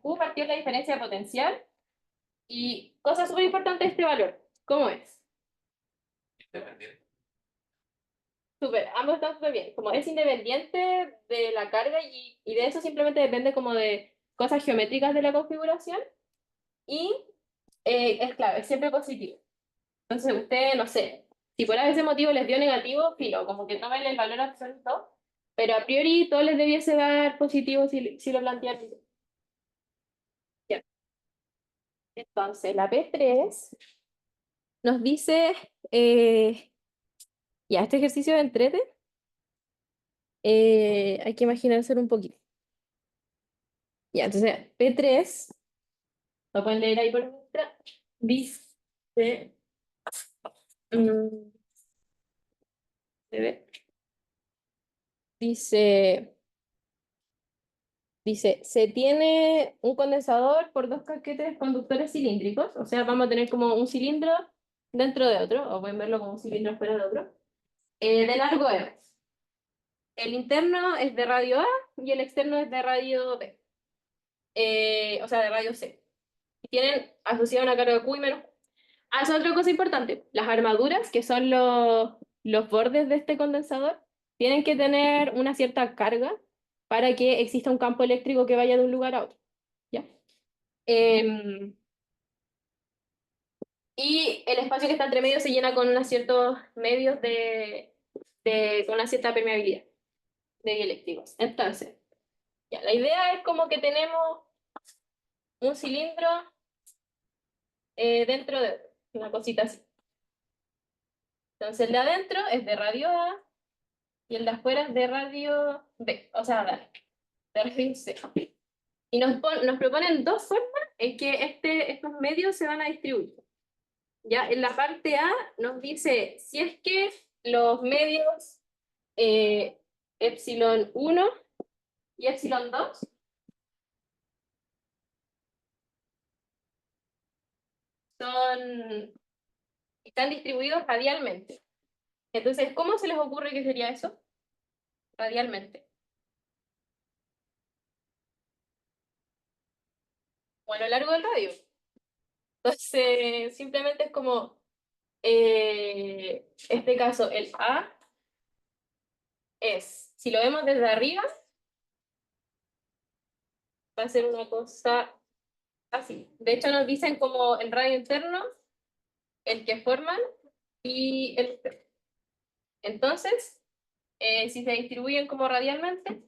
Q partido de la diferencia de potencial. Y cosa súper importante de este valor, ¿cómo es? Independiente. Súper, ambos están súper bien. Como es independiente de la carga y de eso simplemente depende como de cosas geométricas de la configuración. Y es clave, es siempre positivo. Entonces usted, no sé, si por ese motivo les dio negativo, filo, como que tomen el valor absoluto, pero a priori todo les debiese dar positivo si lo plantean bien. Ya. Entonces, la P3 nos dice, ya, este ejercicio de entrete, hay que imaginarse un poquito. Ya, entonces, P3, lo pueden leer ahí por mientras, dice, mm, se ve, dice, Dice, se tiene un condensador por dos casquetes conductores cilíndricos, o sea, vamos a tener como un cilindro dentro de otro, o pueden verlo como un cilindro fuera de otro, de largo M. El interno es de radio A y el externo es de radio B, o sea, de radio C. Y tienen asociada una carga Q y menos Q. Ah, esa es otra cosa importante. Las armaduras, que son los bordes de este condensador, tienen que tener una cierta carga para que exista un campo eléctrico que vaya de un lugar a otro. ¿Ya? Em, y el espacio que está entre medio se llena con unos ciertos medios con una cierta permeabilidad de dieléctricos. Entonces, ya, la idea es como que tenemos un cilindro dentro de otro, una cosita así. Entonces, el de adentro es de radio A y el de afuera es de radio B, o sea, de radio C. Y nos proponen dos formas en que estos medios se van a distribuir. Ya en la parte A nos dice si es que los medios epsilon 1 y epsilon 2 están distribuidos radialmente. Entonces, ¿cómo se les ocurre que sería eso? Radialmente. O a lo largo del radio. Entonces, simplemente es como, este caso, el A es, si lo vemos desde arriba, va a ser una cosa así. De hecho, nos dicen como el radio interno, el que forman y el externo. Entonces, si se distribuyen como radialmente,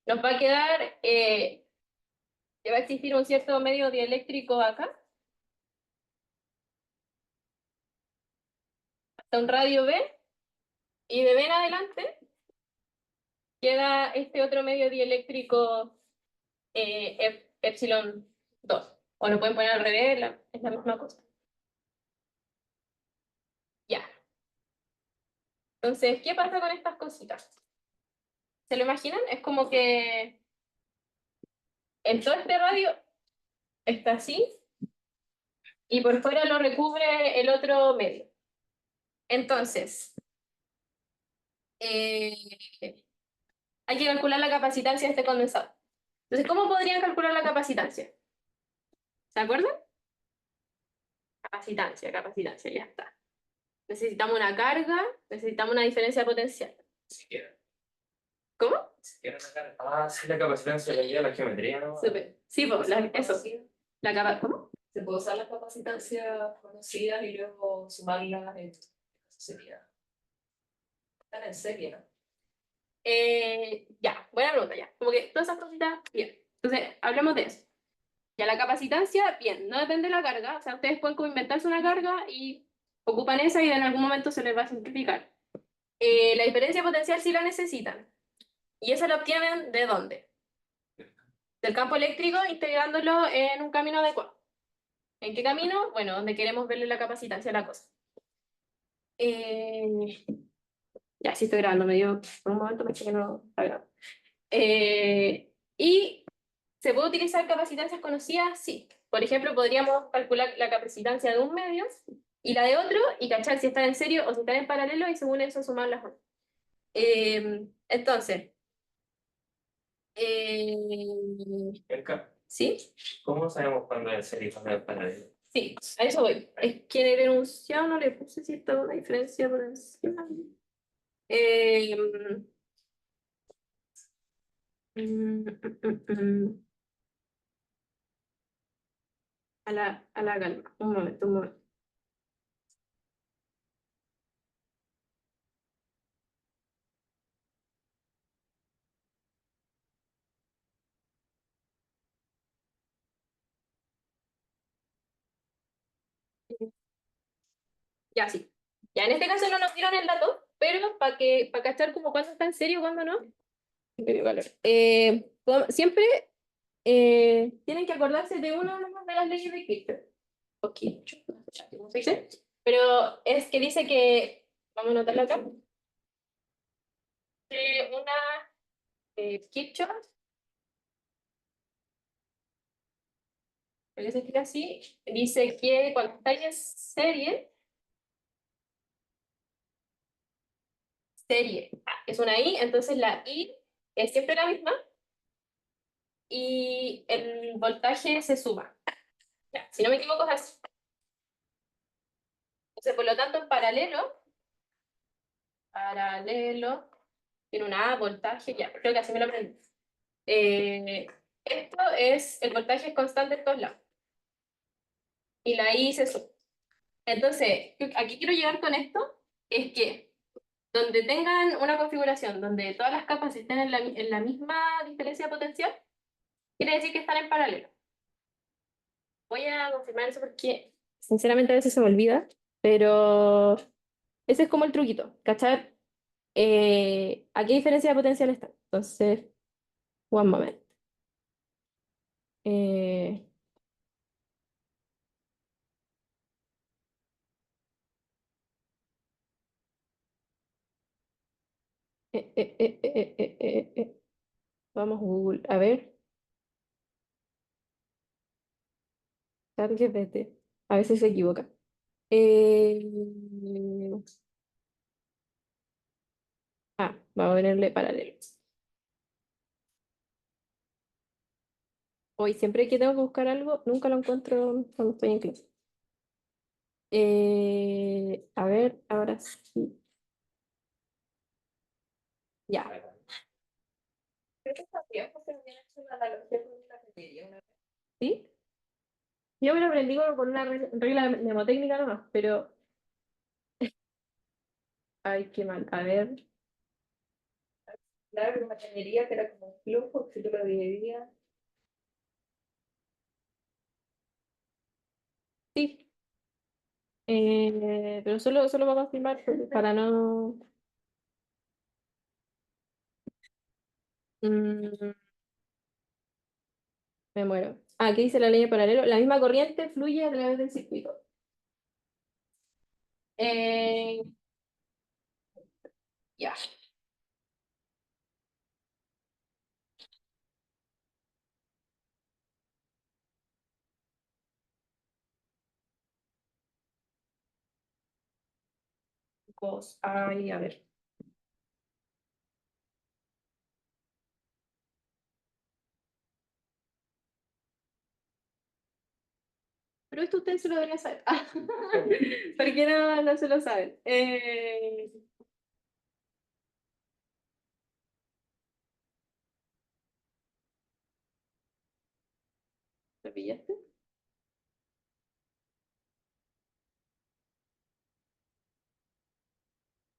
nos va a quedar, que va a existir un cierto medio dieléctrico acá, hasta un radio B, y de B en adelante queda este otro medio dieléctrico epsilon 2. O lo pueden poner al revés, es la misma cosa. Ya. Entonces, ¿qué pasa con estas cositas? ¿Se lo imaginan? Es como que en todo este radio está así y por fuera lo recubre el otro medio. Entonces, eh, hay que calcular la capacitancia de este condensador. Entonces, ¿cómo podrían calcular la capacitancia? ¿Se acuerdan? Capacitancia, ya está. Necesitamos una carga, necesitamos una diferencia potencial. Siquiera. ¿Cómo? Siquiera la cara. Ah, sí, la capacidad le la geometría, ¿no? Súper. Sí, pues, eso. ¿Cómo? Se puede usar las capacitancias conocidas y luego sumarlas en... Eso sería... Están en serie, ¿no? Ya, buena pregunta, ya. Como que todas esas cositas, bien. Entonces, hablemos de eso. Ya la capacitancia, bien, no depende de la carga. O sea, ustedes pueden como inventarse una carga y ocupan esa y en algún momento se les va a simplificar. La diferencia potencial sí la necesitan. ¿Y esa la obtienen de dónde? Del campo eléctrico integrándolo en un camino adecuado. ¿En qué camino? Bueno, donde queremos verle la capacitancia a la cosa. Ya, sí estoy grabando, me dio por un momento, pensé que no estaba grabando. Y ¿se puede utilizar capacitancias conocidas? Sí. Por ejemplo, podríamos calcular la capacitancia de un medio y la de otro y cachar si están en serio o si están en paralelo y según eso sumar las dos. Entonces, Erika, ¿sí? ¿cómo sabemos cuándo es serie y cuándo es paralelo? Sí, a eso voy. Es que en el enunciado no le puse si está una diferencia por encima. Eh, mm, mm, mm. A la calma. Un momento, un momento. Ya, sí. Ya, en este caso no nos dieron el dato, pero para cachar como cuándo está en serio, cuándo no. Me dio calor. Siempre tienen que acordarse de una de las leyes de Kirchhoff. O Kirchhoff, no sé cómo se dice. Pero es que dice que, vamos a anotarlo acá, una Kirchhoff porque se escribe así, dice que cuando estáis en serie es una I, entonces la I es siempre la misma y el voltaje se suma. Ya, si no me equivoco es así. Entonces, por lo tanto, en paralelo, tiene una A, voltaje, ya, creo que así me lo aprendí. Esto es, el voltaje es constante en todos lados. Y la I se suma. Entonces, aquí quiero llegar con esto, es que donde tengan una configuración donde todas las capas estén en la misma diferencia potencial, quiere decir que están en paralelo. Voy a confirmar eso porque sinceramente a veces se me olvida, pero ese es como el truquito, ¿cachai? ¿A qué diferencia de potencial está? Entonces, one moment. Eh, eh, eh, eh, eh, eh, Vamos Google, a ver, ChatGPT, a veces se equivoca. Eh, Vamos a ponerle paralelo. Hoy siempre que tengo que buscar algo, nunca lo encuentro cuando estoy en clase. A ver, ahora sí. Ya. Creo que está bien porque me han hecho una analogía con una cafetería una vez. ¿Sí? Yo me lo aprendí como con una regla mnemotécnica nomás, pero. Ay, qué mal. A ver. Claro, pero una cañería que era como un flujo, que si tú lo dividías. Sí. Pero solo para confirmar, para no. Mm, Me muero. ¿Qué dice la ley de paralelo? La misma corriente fluye a través del circuito. Eh, ya. Ay, a ver. Pero esto ustedes se lo deberían saber. ¿Por qué no se lo saben? ¿Lo pillaste?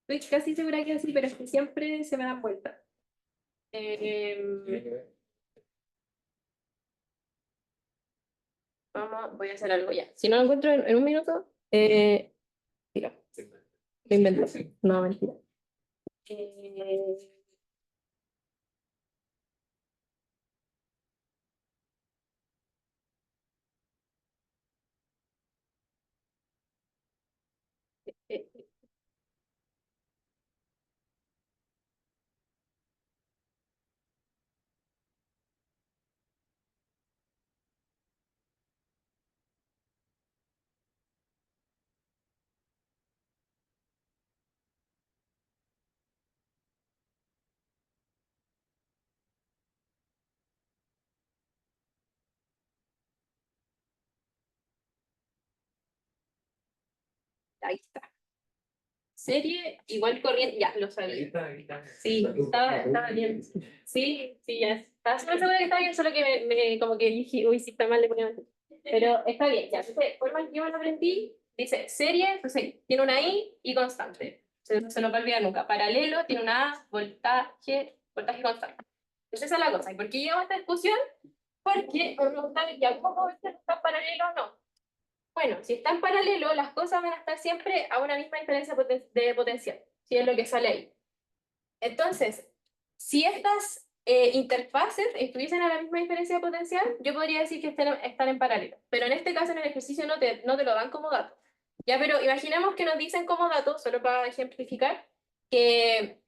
Estoy casi segura que así, pero es que siempre se me dan vueltas. Voy a hacer algo ya. Si no lo encuentro en un minuto, tira, lo invento. No, mentira. Eh, eh, Ahí está. Serie igual corriente, ya lo sabía. Ahí está. Sí, estaba bien. Sí, sí, ya. Estaba súper segura que estaba bien, solo que como que dije, uy, si está mal, le ponía mal. Pero está bien, ya. Entonces, forma que yo me lo aprendí, dice serie, entonces tiene una I y constante. Se no puede olvidar nunca. Paralelo, tiene una A, voltaje constante. Entonces esa es la cosa. ¿Y por qué llegamos a esta discusión? Porque me preguntan, ya, ¿cómo puedo ver si está paralelo o no? Bueno, si está en paralelo, las cosas van a estar siempre a una misma diferencia de potencial, si es lo que sale ahí. Entonces, si estas interfaces estuviesen a la misma diferencia de potencial, yo podría decir que están en paralelo. Pero en este caso, en el ejercicio no te lo dan como dato. Ya, pero imaginemos que nos dicen como dato, solo para ejemplificar, que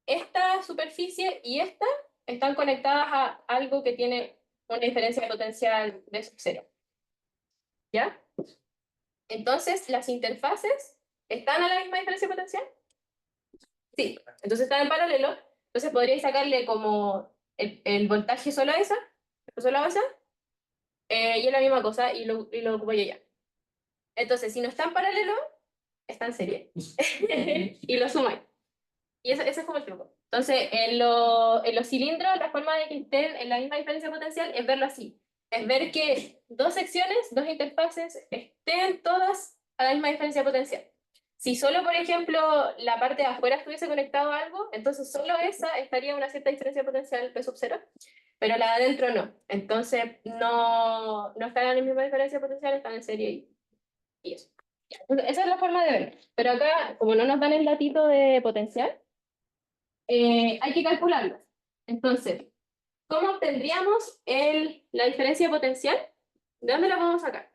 esta superficie y esta están conectadas a algo que tiene una diferencia de potencial de sub cero. ¿Ya? Entonces, las interfaces están a la misma diferencia potencial. Sí, entonces están en paralelo. Entonces podríais sacarle como el voltaje solo a esa, y es la misma cosa y lo ocupo yo ya. Entonces, si no está en paralelo, está en serie. Y lo sumáis. Y ese es como el truco. Entonces, en los cilindros, la forma de que estén en la misma diferencia potencial es verlo así. Es ver que dos secciones, dos interfaces, estén todas a la misma diferencia potencial. Si solo, por ejemplo, la parte de afuera estuviese conectado a algo, entonces solo esa estaría a una cierta diferencia potencial P sub 0, pero la de adentro no. Entonces, no están en la misma diferencia potencial, están en serie y eso. Entonces, esa es la forma de ver. Pero acá, como no nos dan el datito de potencial, hay que calcularlo. Entonces, ¿cómo obtendríamos la diferencia potencial? ¿De dónde la podemos sacar?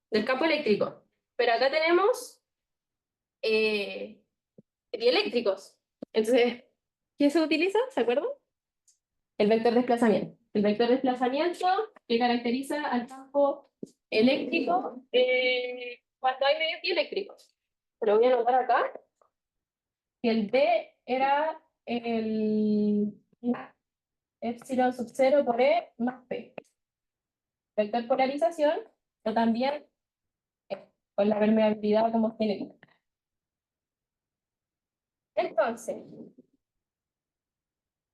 Del campo eléctrico. Pero acá tenemos dieléctricos. Entonces, ¿qué se utiliza? ¿Se acuerdan? El vector desplazamiento. El vector desplazamiento que caracteriza al campo eléctrico cuando hay medios dieléctricos. Lo voy a anotar acá. Que el D era el epsilon sub 0 por E más P. Vector polarización, pero también con la permeabilidad como tiene. Entonces,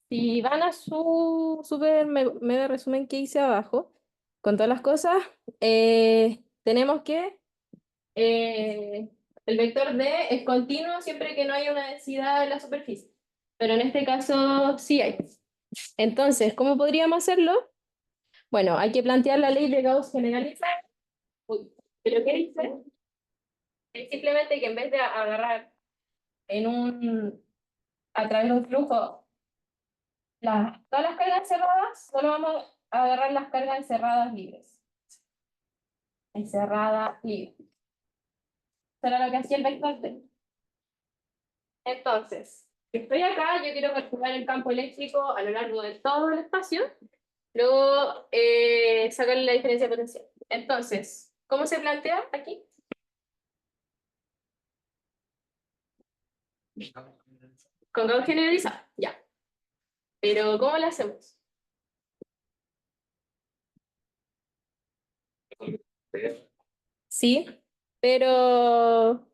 si van a su super mega resumen que hice abajo, con todas las cosas, tenemos que el vector D es continuo siempre que no haya una densidad en la superficie. Pero en este caso sí hay. Entonces, ¿cómo podríamos hacerlo? Bueno, hay que plantear la ley de Gauss generalizada. Uy, ¿pero qué dice? Es simplemente que en vez de agarrar a través de un flujo todas las cargas encerradas, solo vamos a agarrar las cargas encerradas libres. Encerrada libre. Eso era lo que hacía el vector T. Entonces, si estoy acá, yo quiero calcular el campo eléctrico a lo largo de todo el espacio, luego sacarle la diferencia potencial. Entonces, ¿cómo se plantea aquí? Con Gauss generalizado, ya. Pero, ¿cómo lo hacemos? Sí, pero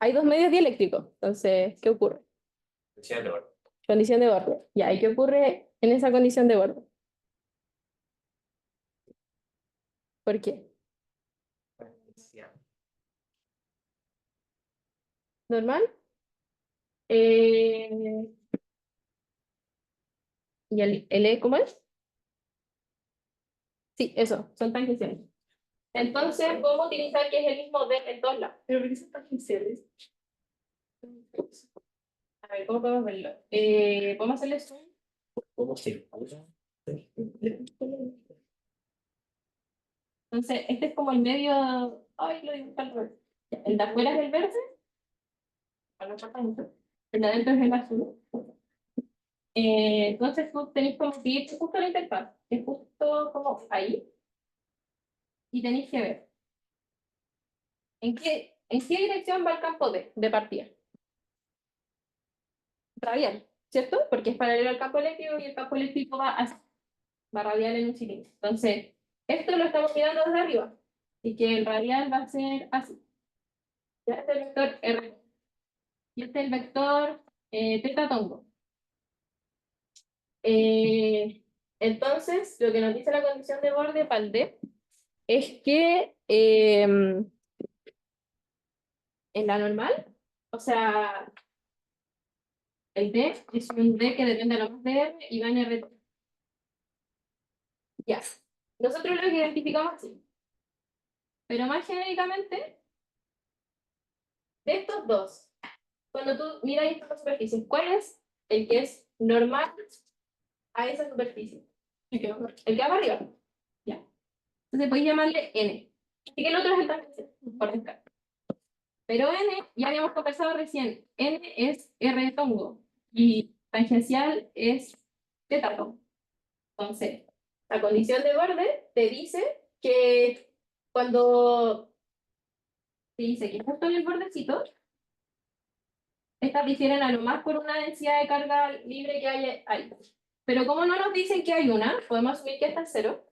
hay dos medios dieléctricos. Entonces, ¿qué ocurre? Condición de borde. Condición de borde. Ya, ¿y qué ocurre en esa condición de borde? ¿Por qué? ¿Normal? Eh, ¿Y el E cómo es? Sí, eso, son tangenciales. Entonces, podemos utilizar que es el mismo D en todos lados. ¿Pero por qué son tangenciales? A ver, ¿cómo podemos verlo? ¿Podemos hacerle zoom? ¿Cómo se usa? Entonces, este es como el medio. Ay, lo digo al revés. El de afuera es el verde. No importa mucho. El de adentro es el azul. Entonces, tú tenés como que ir justo a la interfaz, que es justo como ahí. Y tenéis que ver en qué dirección va el campo de partida. Radial, ¿cierto? Porque es paralelo al campo eléctrico y el campo eléctrico va radial en un cilindro. Entonces, esto lo estamos mirando desde arriba. Y que el radial va a ser así. Ya este es el vector R. Y este es el vector teta tongo. Entonces, lo que nos dice la condición de borde para el D es que en la normal, o sea, el D es un D que depende de lo más de R y va en R. Ya. Nosotros lo identificamos así. Pero más genéricamente, de estos dos, cuando tú miras estas superficies, ¿cuál es el que es normal a esa superficie? El que va arriba. Ya. Entonces podéis llamarle N. Así que el otro es el tangencial, por descarte. Pero N, ya habíamos conversado recién, N es R de tongo y tangencial es teta tongo. Entonces, la condición de borde te dice que cuando se dice que está todo el bordecito, estas difieren a lo más por una densidad de carga libre que hay ahí. Pero como no nos dicen que hay una, podemos asumir que esta es cero.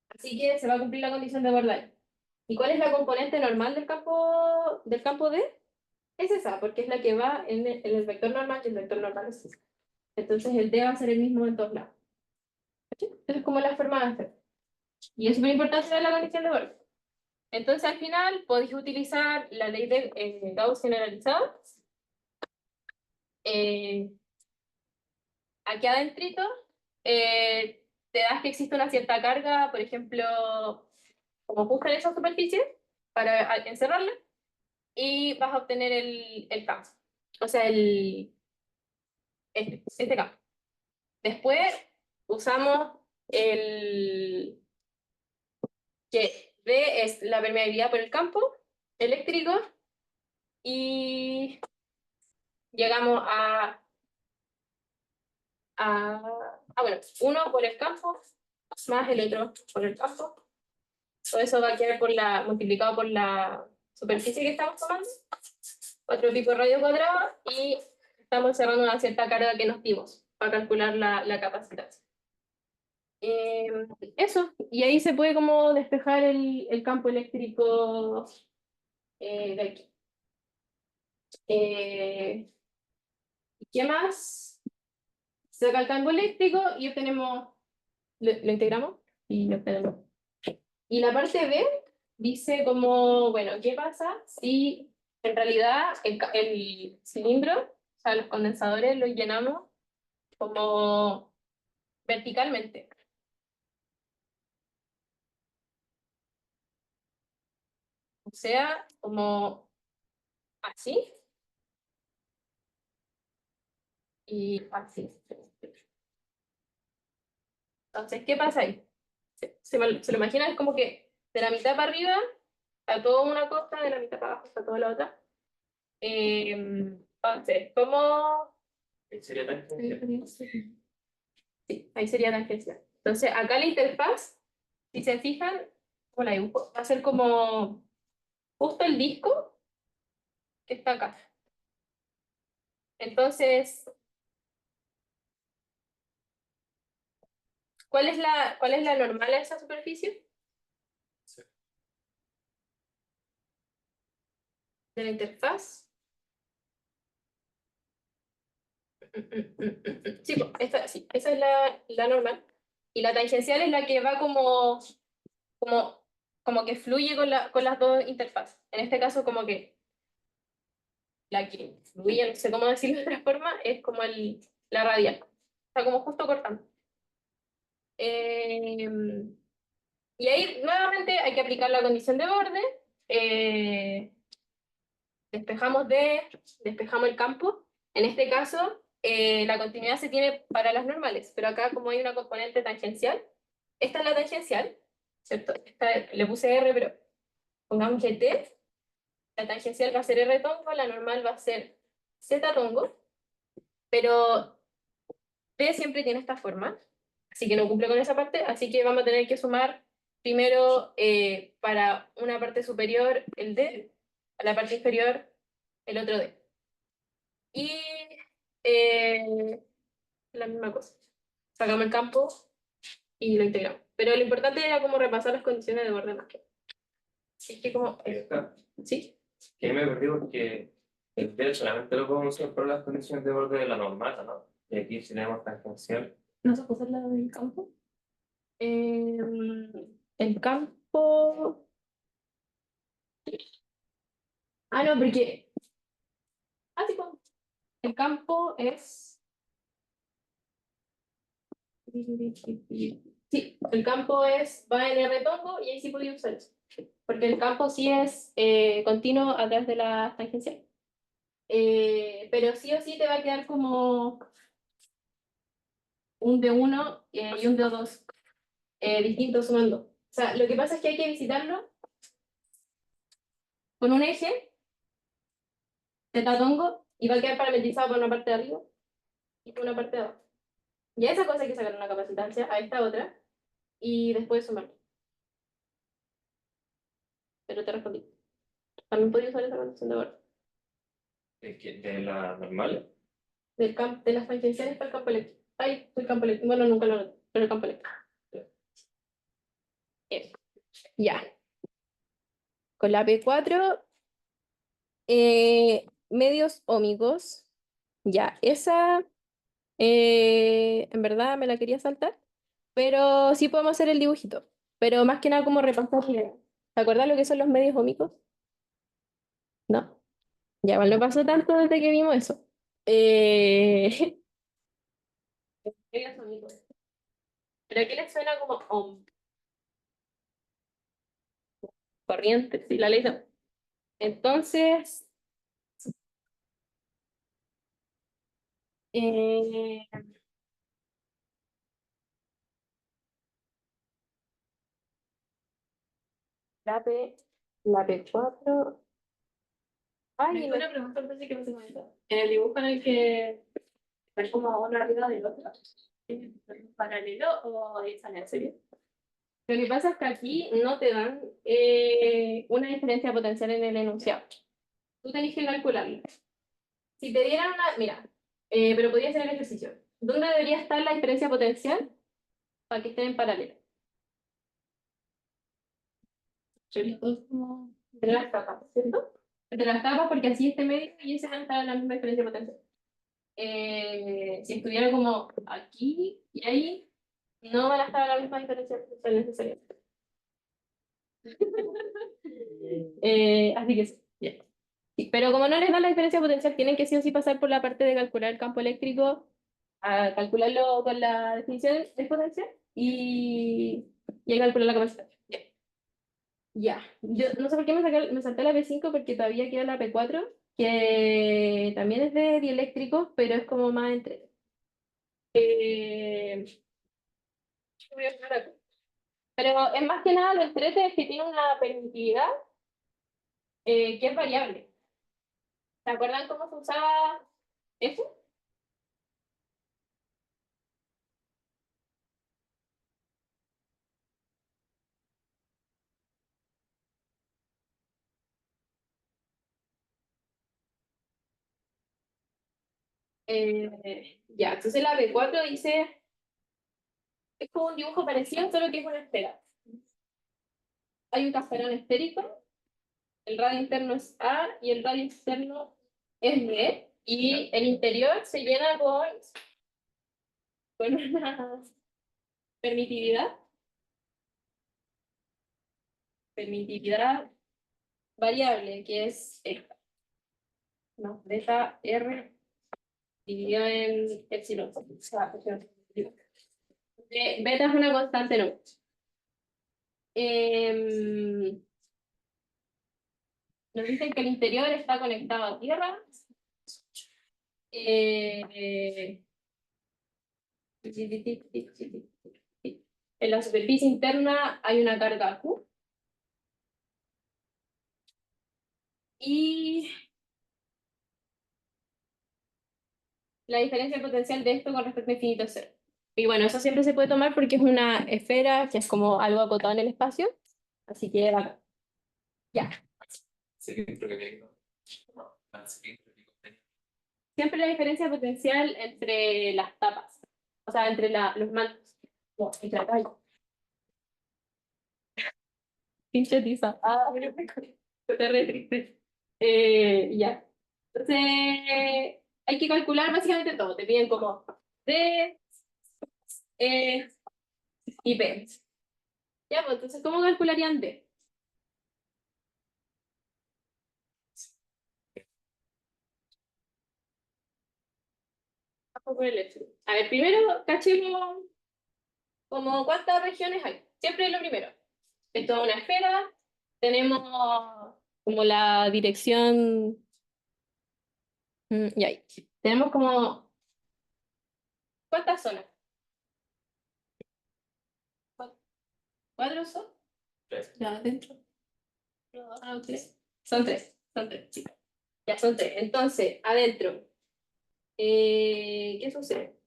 Así que se va a cumplir la condición de borde ahí. ¿Y cuál es la componente normal del campo D? Es esa, porque es la que va en el vector normal y el vector normal es ese. Entonces el D va a ser el mismo en todos lados. ¿Sí? Esa es como la forma de hacer. Y es súper importante ver la condición de borde. Entonces al final podéis utilizar la ley de Gauss generalizada. Eh, Aquí adentrito te das que existe una cierta carga, por ejemplo, como justo en esa superficie, para encerrarla, y vas a obtener el campo. O sea, este campo. Después usamos el que D es la permeabilidad por el campo eléctrico y llegamos bueno, uno por el campo más el otro por el campo. Todo eso va a quedar multiplicado por la superficie que estamos tomando, 4 pi por radio cuadrado, y estamos cerrando una cierta carga que nos dimos para calcular la capacidad. Eso, y ahí se puede como despejar el campo eléctrico de aquí. ¿Qué más? Se saca el campo eléctrico y obtenemos, lo integramos y lo obtenemos. Y la parte B dice como, bueno, ¿qué pasa si en realidad el cilindro, o sea, los condensadores los llenamos como verticalmente? O sea, como así y así. Entonces, ¿qué pasa ahí? Se lo imaginan como que de la mitad para arriba está toda una costa, de la mitad para abajo está toda la otra. Entonces, ¿cómo? Sería tan Sí, ahí sería tangencial. Entonces, acá la interfaz, si se fijan, como la dibujo, va a ser como justo el disco que está acá. Entonces, cuál es la normal a esa superficie? De la interfaz. Sí, pues, sí, esa es la normal. Y la tangencial es la que va como, como que fluye con las dos interfaces. En este caso, como que la que fluye, no sé cómo decirlo de otra forma, es como la radial. Está como justo cortando. Y ahí nuevamente hay que aplicar la condición de borde. eh, despejamos despejamos el campo. En este caso, la continuidad se tiene para las normales, pero acá como hay una componente tangencial, esta es la tangencial, ¿cierto? Le puse R, pero pongámosle T. La tangencial va a ser R tongo, la normal va a ser Z tongo, pero T siempre tiene esta forma, así que no cumple con esa parte, así que vamos a tener que sumar primero para una parte superior el D, a la parte inferior el otro D. Y la misma cosa. Sacamos el campo y lo integramos. Pero lo importante era como repasar las condiciones de borde más que. Así que como. ¿Sí? Que me perdí porque el D solamente lo podemos usar para las condiciones de borde de la normal, ¿no? Y aquí si tenemos tangencial. ¿No se puede hacer la del campo? El campo. Ah, no, porque. Ah, sí, pues. El campo es. Sí, el campo va en R tongo y ahí sí podía usar eso. Porque el campo sí es continuo a través de la tangencial. Pero sí o sí te va a quedar como un D1 y un D2 distintos sumando. O sea, lo que pasa es que hay que visitarlo con un eje, teta tongo, y va a quedar parametrizado por una parte de arriba y por una parte de abajo. Y a esa cosa hay que sacar una capacitancia, a esta otra, y después sumarlo. pero te respondí. También podía usar esa condición de borde. De las normales. De las tangenciales para el campo eléctrico. Ay, el campo eléctrico. Bueno, nunca lo noté, pero el campo eléctrico. Eso. Ya. Con la P4, medios ómicos. Ya, esa en verdad me la quería saltar, pero sí podemos hacer el dibujito. Pero más que nada como repasar. ¿Te acuerdas lo que son los medios ómicos? No. Ya, igual no pasó tanto desde que vimos eso. Eh, medios ómicos. ¿Pero qué les suena como corriente? Sí, la ley de Ohm. Entonces, eh, la P, la P4. Ay, Tengo una pregunta antes de que me se comenta. En el dibujo en el que es como uno arriba del otro, ¿es paralelo o están en serio? lo que pasa es que aquí no te dan una diferencia potencial en el enunciado. Tú tenés que calcularlo. Si te dieran una, mira, pero podría ser el ejercicio. ¿Dónde debería estar la diferencia potencial para que estén en paralelo? Entre las capas, ¿cierto? Entre las capas, porque así este medio y ese van a estar en la misma diferencia potencial. Si estuviera como aquí y ahí, no van a estar en la misma diferencia potencial necesariamente. Así que sí, bien. Sí, pero como no les dan la diferencia potencial, tienen que sí o sí pasar por la parte de calcular el campo eléctrico, a calcularlo con la definición de potencial y a calcular la capacidad. Bien. Ya, yo no sé por qué me salté la P5 porque todavía queda la P4, que también es de dieléctricos, pero es como más entre. Voy a poner acá. Pero es más que nada lo entrete es que tiene una permitividad que es variable. ¿Se acuerdan cómo se usaba eso? Ya, entonces la B4 dice, es como un dibujo parecido, solo que es una esfera. Hay un cascarón esférico, el radio interno es A y el radio externo es B, y el interior se llena con una permitividad, permitividad variable, que es esta, ¿no? Beta R dividido en epsilon. O sea, beta es una constante, ¿no? Nos dicen que el interior está conectado a tierra. Eh, en la superficie interna hay una carga Q. Y la diferencia potencial de esto con respecto a infinito es cero. Y bueno, eso siempre se puede tomar porque es una esfera que es como algo acotado en el espacio. Así que bacán. Ya. Cilindro que tengo. Al cilindro que tengo. Siempre la diferencia potencial entre las tapas. O sea, entre los mantos. No, entre la talla. Pinche tiza. Ah, te re triste. Ya. Entonces, hay que calcular básicamente todo. Te piden como D, E y P. Ya, pues entonces, ¿cómo calcularían D? Vamos por el hecho. A ver, primero, cachemos como cuántas regiones hay. Siempre es lo primero. Esto es una esfera. Tenemos como la dirección. Y ahí. Tenemos como. ¿Cuántas zonas? ¿Cuatro son? Tres. Ya, adentro. Tres. Son tres. Son tres, chicas. Ya son tres. Entonces, adentro. ¿Qué sucede?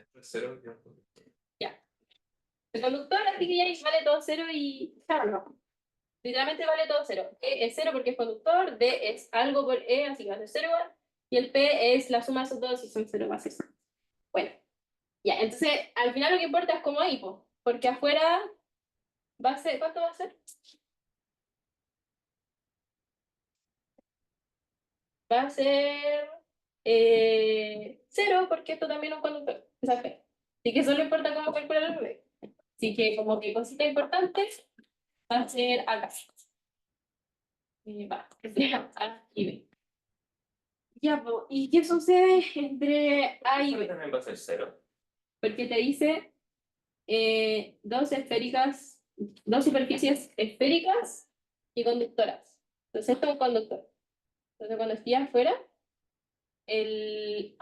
Esto es cero, ya. Ya. El conductor, así que ya ahí vale todo cero y... Claro, no. Literalmente vale todo cero. E es cero porque es conductor, D es algo por E, así que va a ser cero igual. Y el P es la suma de esos dos y son cero bases. Bueno, ya, entonces al final lo que importa es cómo ahí, po, porque afuera va a ser, ¿cuánto va a ser? Va a ser cero porque esto también es un conductor. O sea, P. Así que solo importa cómo calcular el B. Así que como que cosita importante va a ser acá. Va, que sea A y B. Ya, po, ¿y qué sucede entre A y Creo que B? también va a ser cero. Porque te dice dos superficies esféricas y conductoras. Entonces esto es un conductor. Entonces cuando esté afuera, el...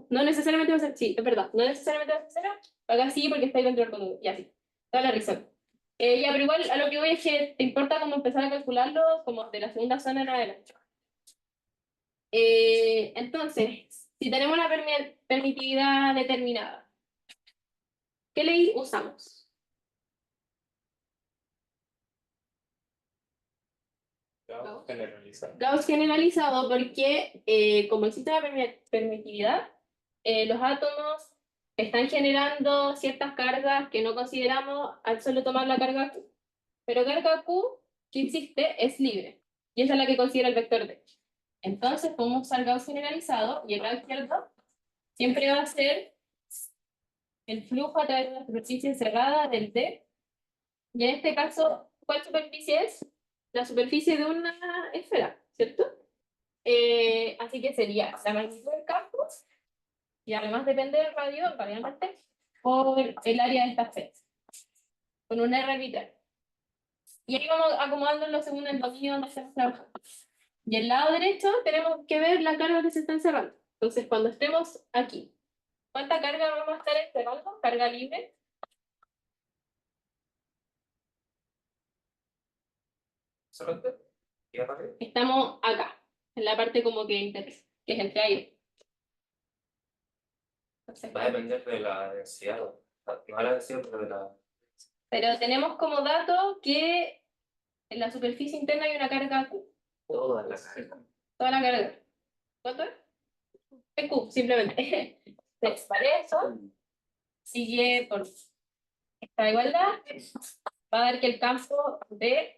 No necesariamente va a ser, sí, es verdad, no necesariamente va a ser cero, acá sí porque está ahí dentro del conductor, ya sí, toda la razón. Ya, pero igual a lo que voy es que te importa como empezar a calcularlo como de la segunda zona en adelante. Entonces, si tenemos una permitividad determinada, ¿qué ley usamos? Gauss generalizado. Gauss generalizado porque como existe la permitividad, los átomos están generando ciertas cargas que no consideramos al solo tomar la carga Q. Pero carga Q que existe es libre y esa es la que considera el vector D. Entonces podemos usar Gauss generalizado y el lado izquierdo siempre va a ser el flujo a través de una superficie cerrada del D. Y en este caso, ¿cuál superficie es? La superficie de una esfera, ¿cierto? Así que sería la magnitud del campo, y además depende del radio, obviamente, por el área de esta esfera, con un R arbitral. Y ahí vamos acomodándolos según el dominio donde estemos trabajando. Y el lado derecho tenemos que ver la carga que se está encerrando. Entonces, cuando estemos aquí, ¿cuánta carga vamos a estar encerrando? Carga libre. ¿Solamente? ¿Y aparte? Estamos acá, en la parte como que es entre aire. Entonces, Va a depender de la densidad. No de la densidad, pero de la. pero tenemos como dato que en la superficie interna hay una carga Q. Toda la carga. Toda la carga. ¿Cuánto es? Es Q, simplemente. Entonces, para eso, sigue por esta igualdad, va a dar que el campo de...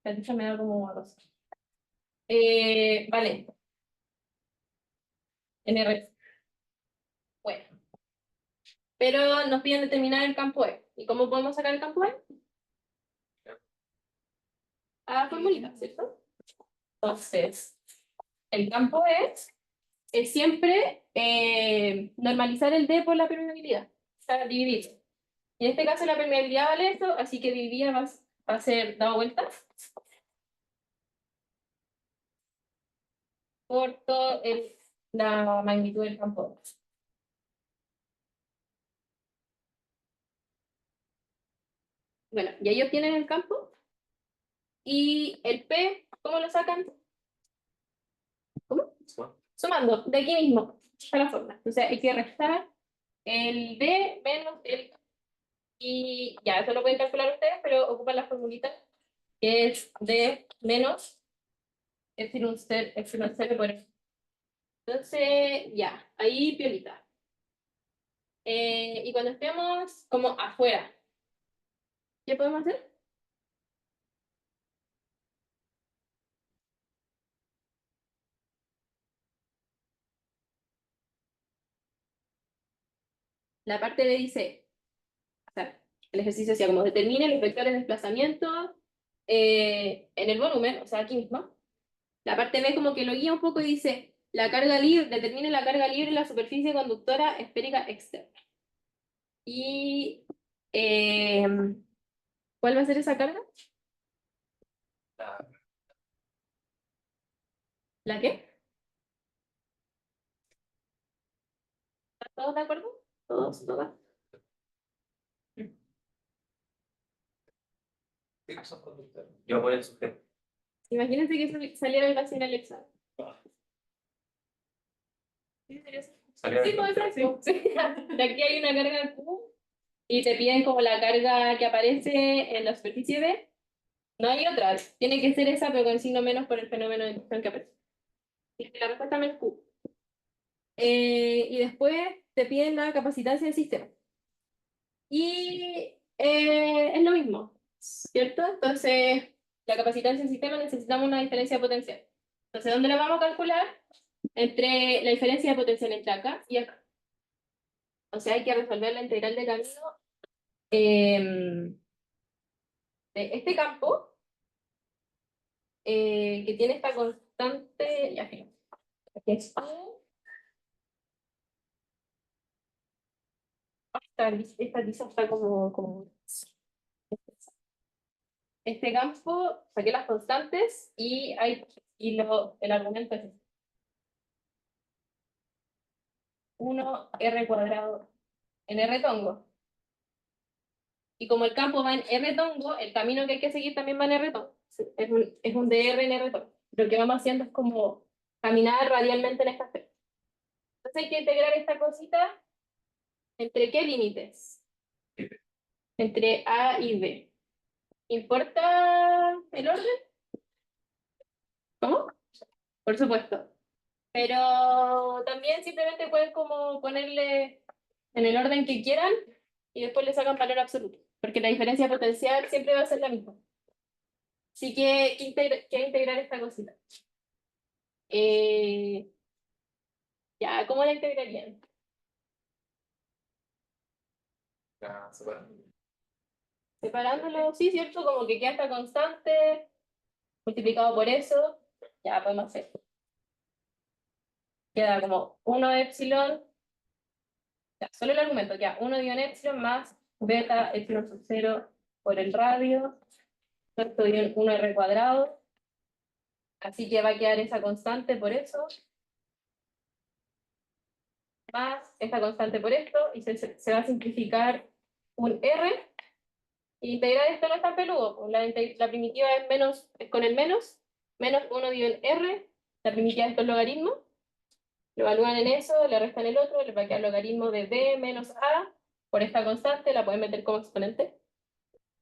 Déjame dar como dos. Vale. NR. Bueno. Pero nos piden determinar el campo E. ¿Y cómo podemos sacar el campo E? A formulita, ¿cierto? Entonces, el campo E es siempre normalizar el D por la permeabilidad. O sea, dividir. En este caso la permeabilidad vale esto, así que dividida va a ser dado vuelta por toda la magnitud del campo. Bueno, y ahí obtienen el campo. Y el P, ¿cómo lo sacan? ¿Cómo? Sumando, de aquí mismo, está la forma. Entonces hay que restar el D menos el K. Y ya, eso lo pueden calcular ustedes, pero ocupan la formulita, que es D menos epsilon 0 por F. Entonces, ya, ahí piolita. Y cuando estemos como afuera, ¿qué podemos hacer? La parte B dice, o sea, el ejercicio decía como determine los vectores de desplazamiento en el volumen, o sea, aquí mismo. La parte B como que lo guía un poco y dice, la carga libre, determine la carga libre en la superficie conductora esférica externa. Y, eh, ¿cuál va a ser esa carga? La. ¿La qué? ¿Están todos de acuerdo? ¿Todos? ¿Todas? Yo voy a sujeto. Imagínense que saliera algo así en el examen. ¿Qué sería eso? Salió Sí, de puede control. ser. Sí. De aquí hay una carga Q y te piden como la carga que aparece en la superficie B. No hay otra. Tiene que ser esa, pero con signo menos por el fenómeno de inducción que aparece. Así que la respuesta menos Q. Y después te piden la capacitancia del sistema. Y es lo mismo, ¿cierto? Entonces, la capacitancia del sistema necesitamos una diferencia potencial. Entonces, ¿dónde la vamos a calcular? Entre la diferencia de potencial entre acá y acá. O sea, hay que resolver la integral de camino de este campo que tiene esta constante, ya fíjate, aquí es esta tiza está como este campo, saqué las constantes el argumento es 1r cuadrado en r tongo. Y como el campo va en r tongo, el camino que hay que seguir también va en r tongo. Es un dr en r tongo. Lo que vamos haciendo es como caminar radialmente en esta esfera. Entonces hay que integrar esta cosita ¿entre qué límites? Entre A y B. ¿Importa el orden? ¿Cómo? Por supuesto. Pero también simplemente pueden como ponerle en el orden que quieran y después le sacan valor absoluto, porque la diferencia potencial siempre va a ser la misma. Así que, ¿qué integrar esta cosita? Eh, ya, ¿cómo la integrarían? Ya, separando. Separándolo, sí, ¿cierto? Como que queda esta constante multiplicado por eso, ya podemos hacer. Queda como 1 epsilon, ya, solo el argumento, queda 1 guión epsilon más beta epsilon sub 0 por el radio, esto guión 1r cuadrado, así que va a quedar esa constante por eso, más esta constante por esto, y se va a simplificar un r, y integrar esto no es tan peludo, pues la primitiva es menos, es con el menos 1 guión r, la primitiva de estos logaritmos, lo evalúan en eso, le restan el otro, le va a quedar logaritmo de b menos a por esta constante, la pueden meter como exponente.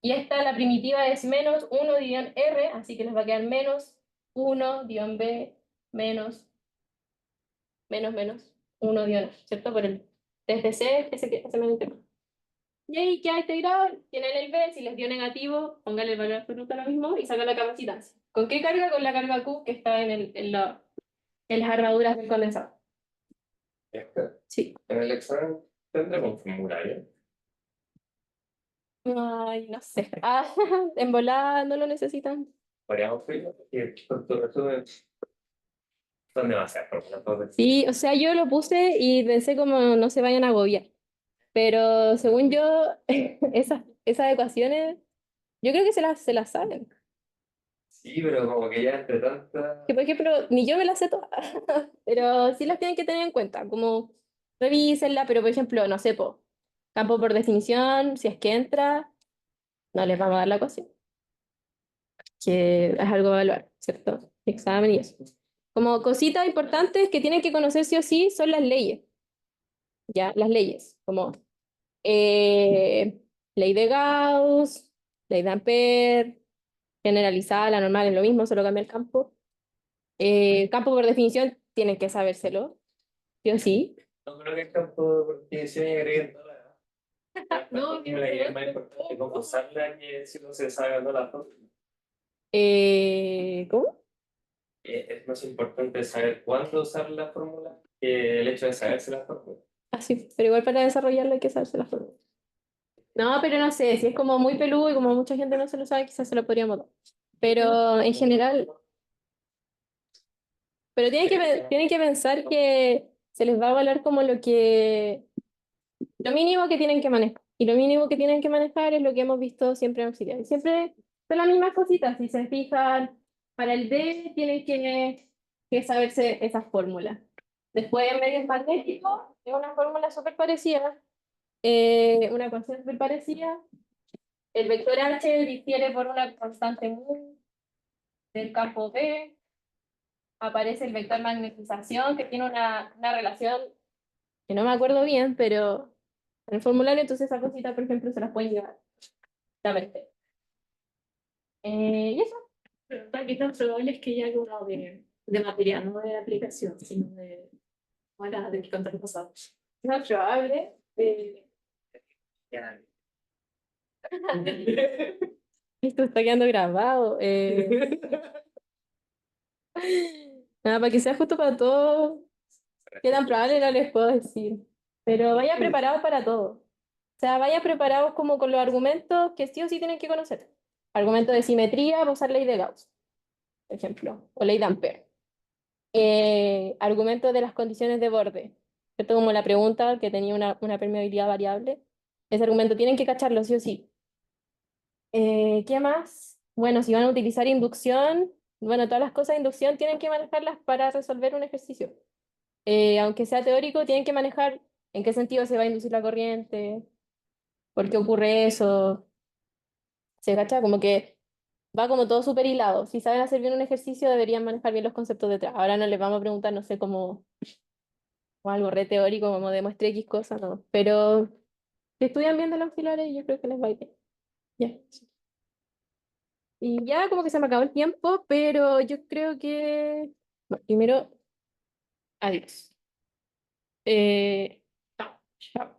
Y esta, la primitiva es menos 1 guión r, así que les va a quedar menos 1 guión b menos 1 guión a, ¿cierto? Por el desde c, ese menos integral. Y ahí queda integrado, tienen el b, si les dio negativo, pónganle el valor absoluto a lo mismo y sacan la capacitancia. ¿Con qué carga? Con la carga Q que está en las armaduras del condensador. Sí. En el examen tendremos un formulario. Ay, no sé. Ah, en volada no lo necesitan. Podríamos pedirlo y con tu resumen son demasiadas fórmulas. Entonces, Sí, o sea, yo lo puse y pensé como no se vayan a agobiar. Pero según yo, esas ecuaciones, yo creo que se las saben. sí, pero como que ya entre tantas. Que por ejemplo, ni yo me las sé todas, pero sí las tienen que tener en cuenta, como revísenla, pero por ejemplo, no sé, campo por definición, si es que entra, no les vamos a dar la ecuación, que es algo a evaluar, ¿cierto? Examen y eso. Como cositas importantes que tienen que conocer sí o sí son las leyes, ¿ya? Las leyes, como eh, ley de Gauss, ley de Ampère, generalizada, la normal es lo mismo, solo cambia el campo. Campo por definición tienen que sabérselo, sí o sí. No creo que el campo por definición y agreguen todas las. No, La idea es más importante cómo usarla que si no se sabe todas las fórmulas. ¿Cómo? Es más importante saber cuándo usar la fórmula que el hecho de saberse la fórmula. Ah, sí, pero igual para desarrollarlo hay que saberse la fórmula. No, pero no sé, si es como muy peludo y como mucha gente no se lo sabe, quizás se lo podríamos dar. Pero en general, pero tienen que pensar que se les va a evaluar como lo mínimo que tienen que manejar. Y lo mínimo que tienen que manejar es lo que hemos visto siempre en auxiliar. Y siempre son las mismas cositas. Si se fijan, para el D tienen que saberse esa fórmula. Después, en medios magnéticos, es una fórmula súper parecida, una ecuación súper parecida. El vector H difiere por una constante mu del campo B. Aparece el vector magnetización, que tiene una relación que no me acuerdo bien, pero en el formulario entonces esa cosita, por ejemplo, se las pueden llevar. La mente. Y eso. Pero ¿qué tan probable es que haya algo de material, no de aplicación, sino de, bueno, de contar cosas? No es probable. Esto está quedando grabado. Nada, para que sea justo para todos. Qué tan probable no les puedo decir. Pero vaya preparados para todo. O sea, vaya preparados como con los argumentos que sí o sí tienen que conocer. Argumento de simetría, para usar ley de Gauss, por ejemplo, o ley de Ampère. Argumento de las condiciones de borde. Esto como la pregunta que tenía una permeabilidad variable. Ese argumento tienen que cacharlo sí o sí. ¿Qué más? Bueno, si van a utilizar inducción, bueno, todas las cosas de inducción tienen que manejarlas para resolver un ejercicio. Aunque sea teórico, tienen que manejar en qué sentido se va a inducir la corriente, por qué ocurre eso. ¿Se cacha? Como que va como todo súper hilado. Si saben hacer bien un ejercicio, deberían manejar bien los conceptos detrás. Ahora no les vamos a preguntar, no sé, como algo re teórico, como demuestre X cosa, no. Pero si estudian bien de los auxiliares, yo creo que les va a ir bien. Ya. Y ya como que se me acabó el tiempo, pero yo creo que... bueno, primero, adiós. Chao. Chao.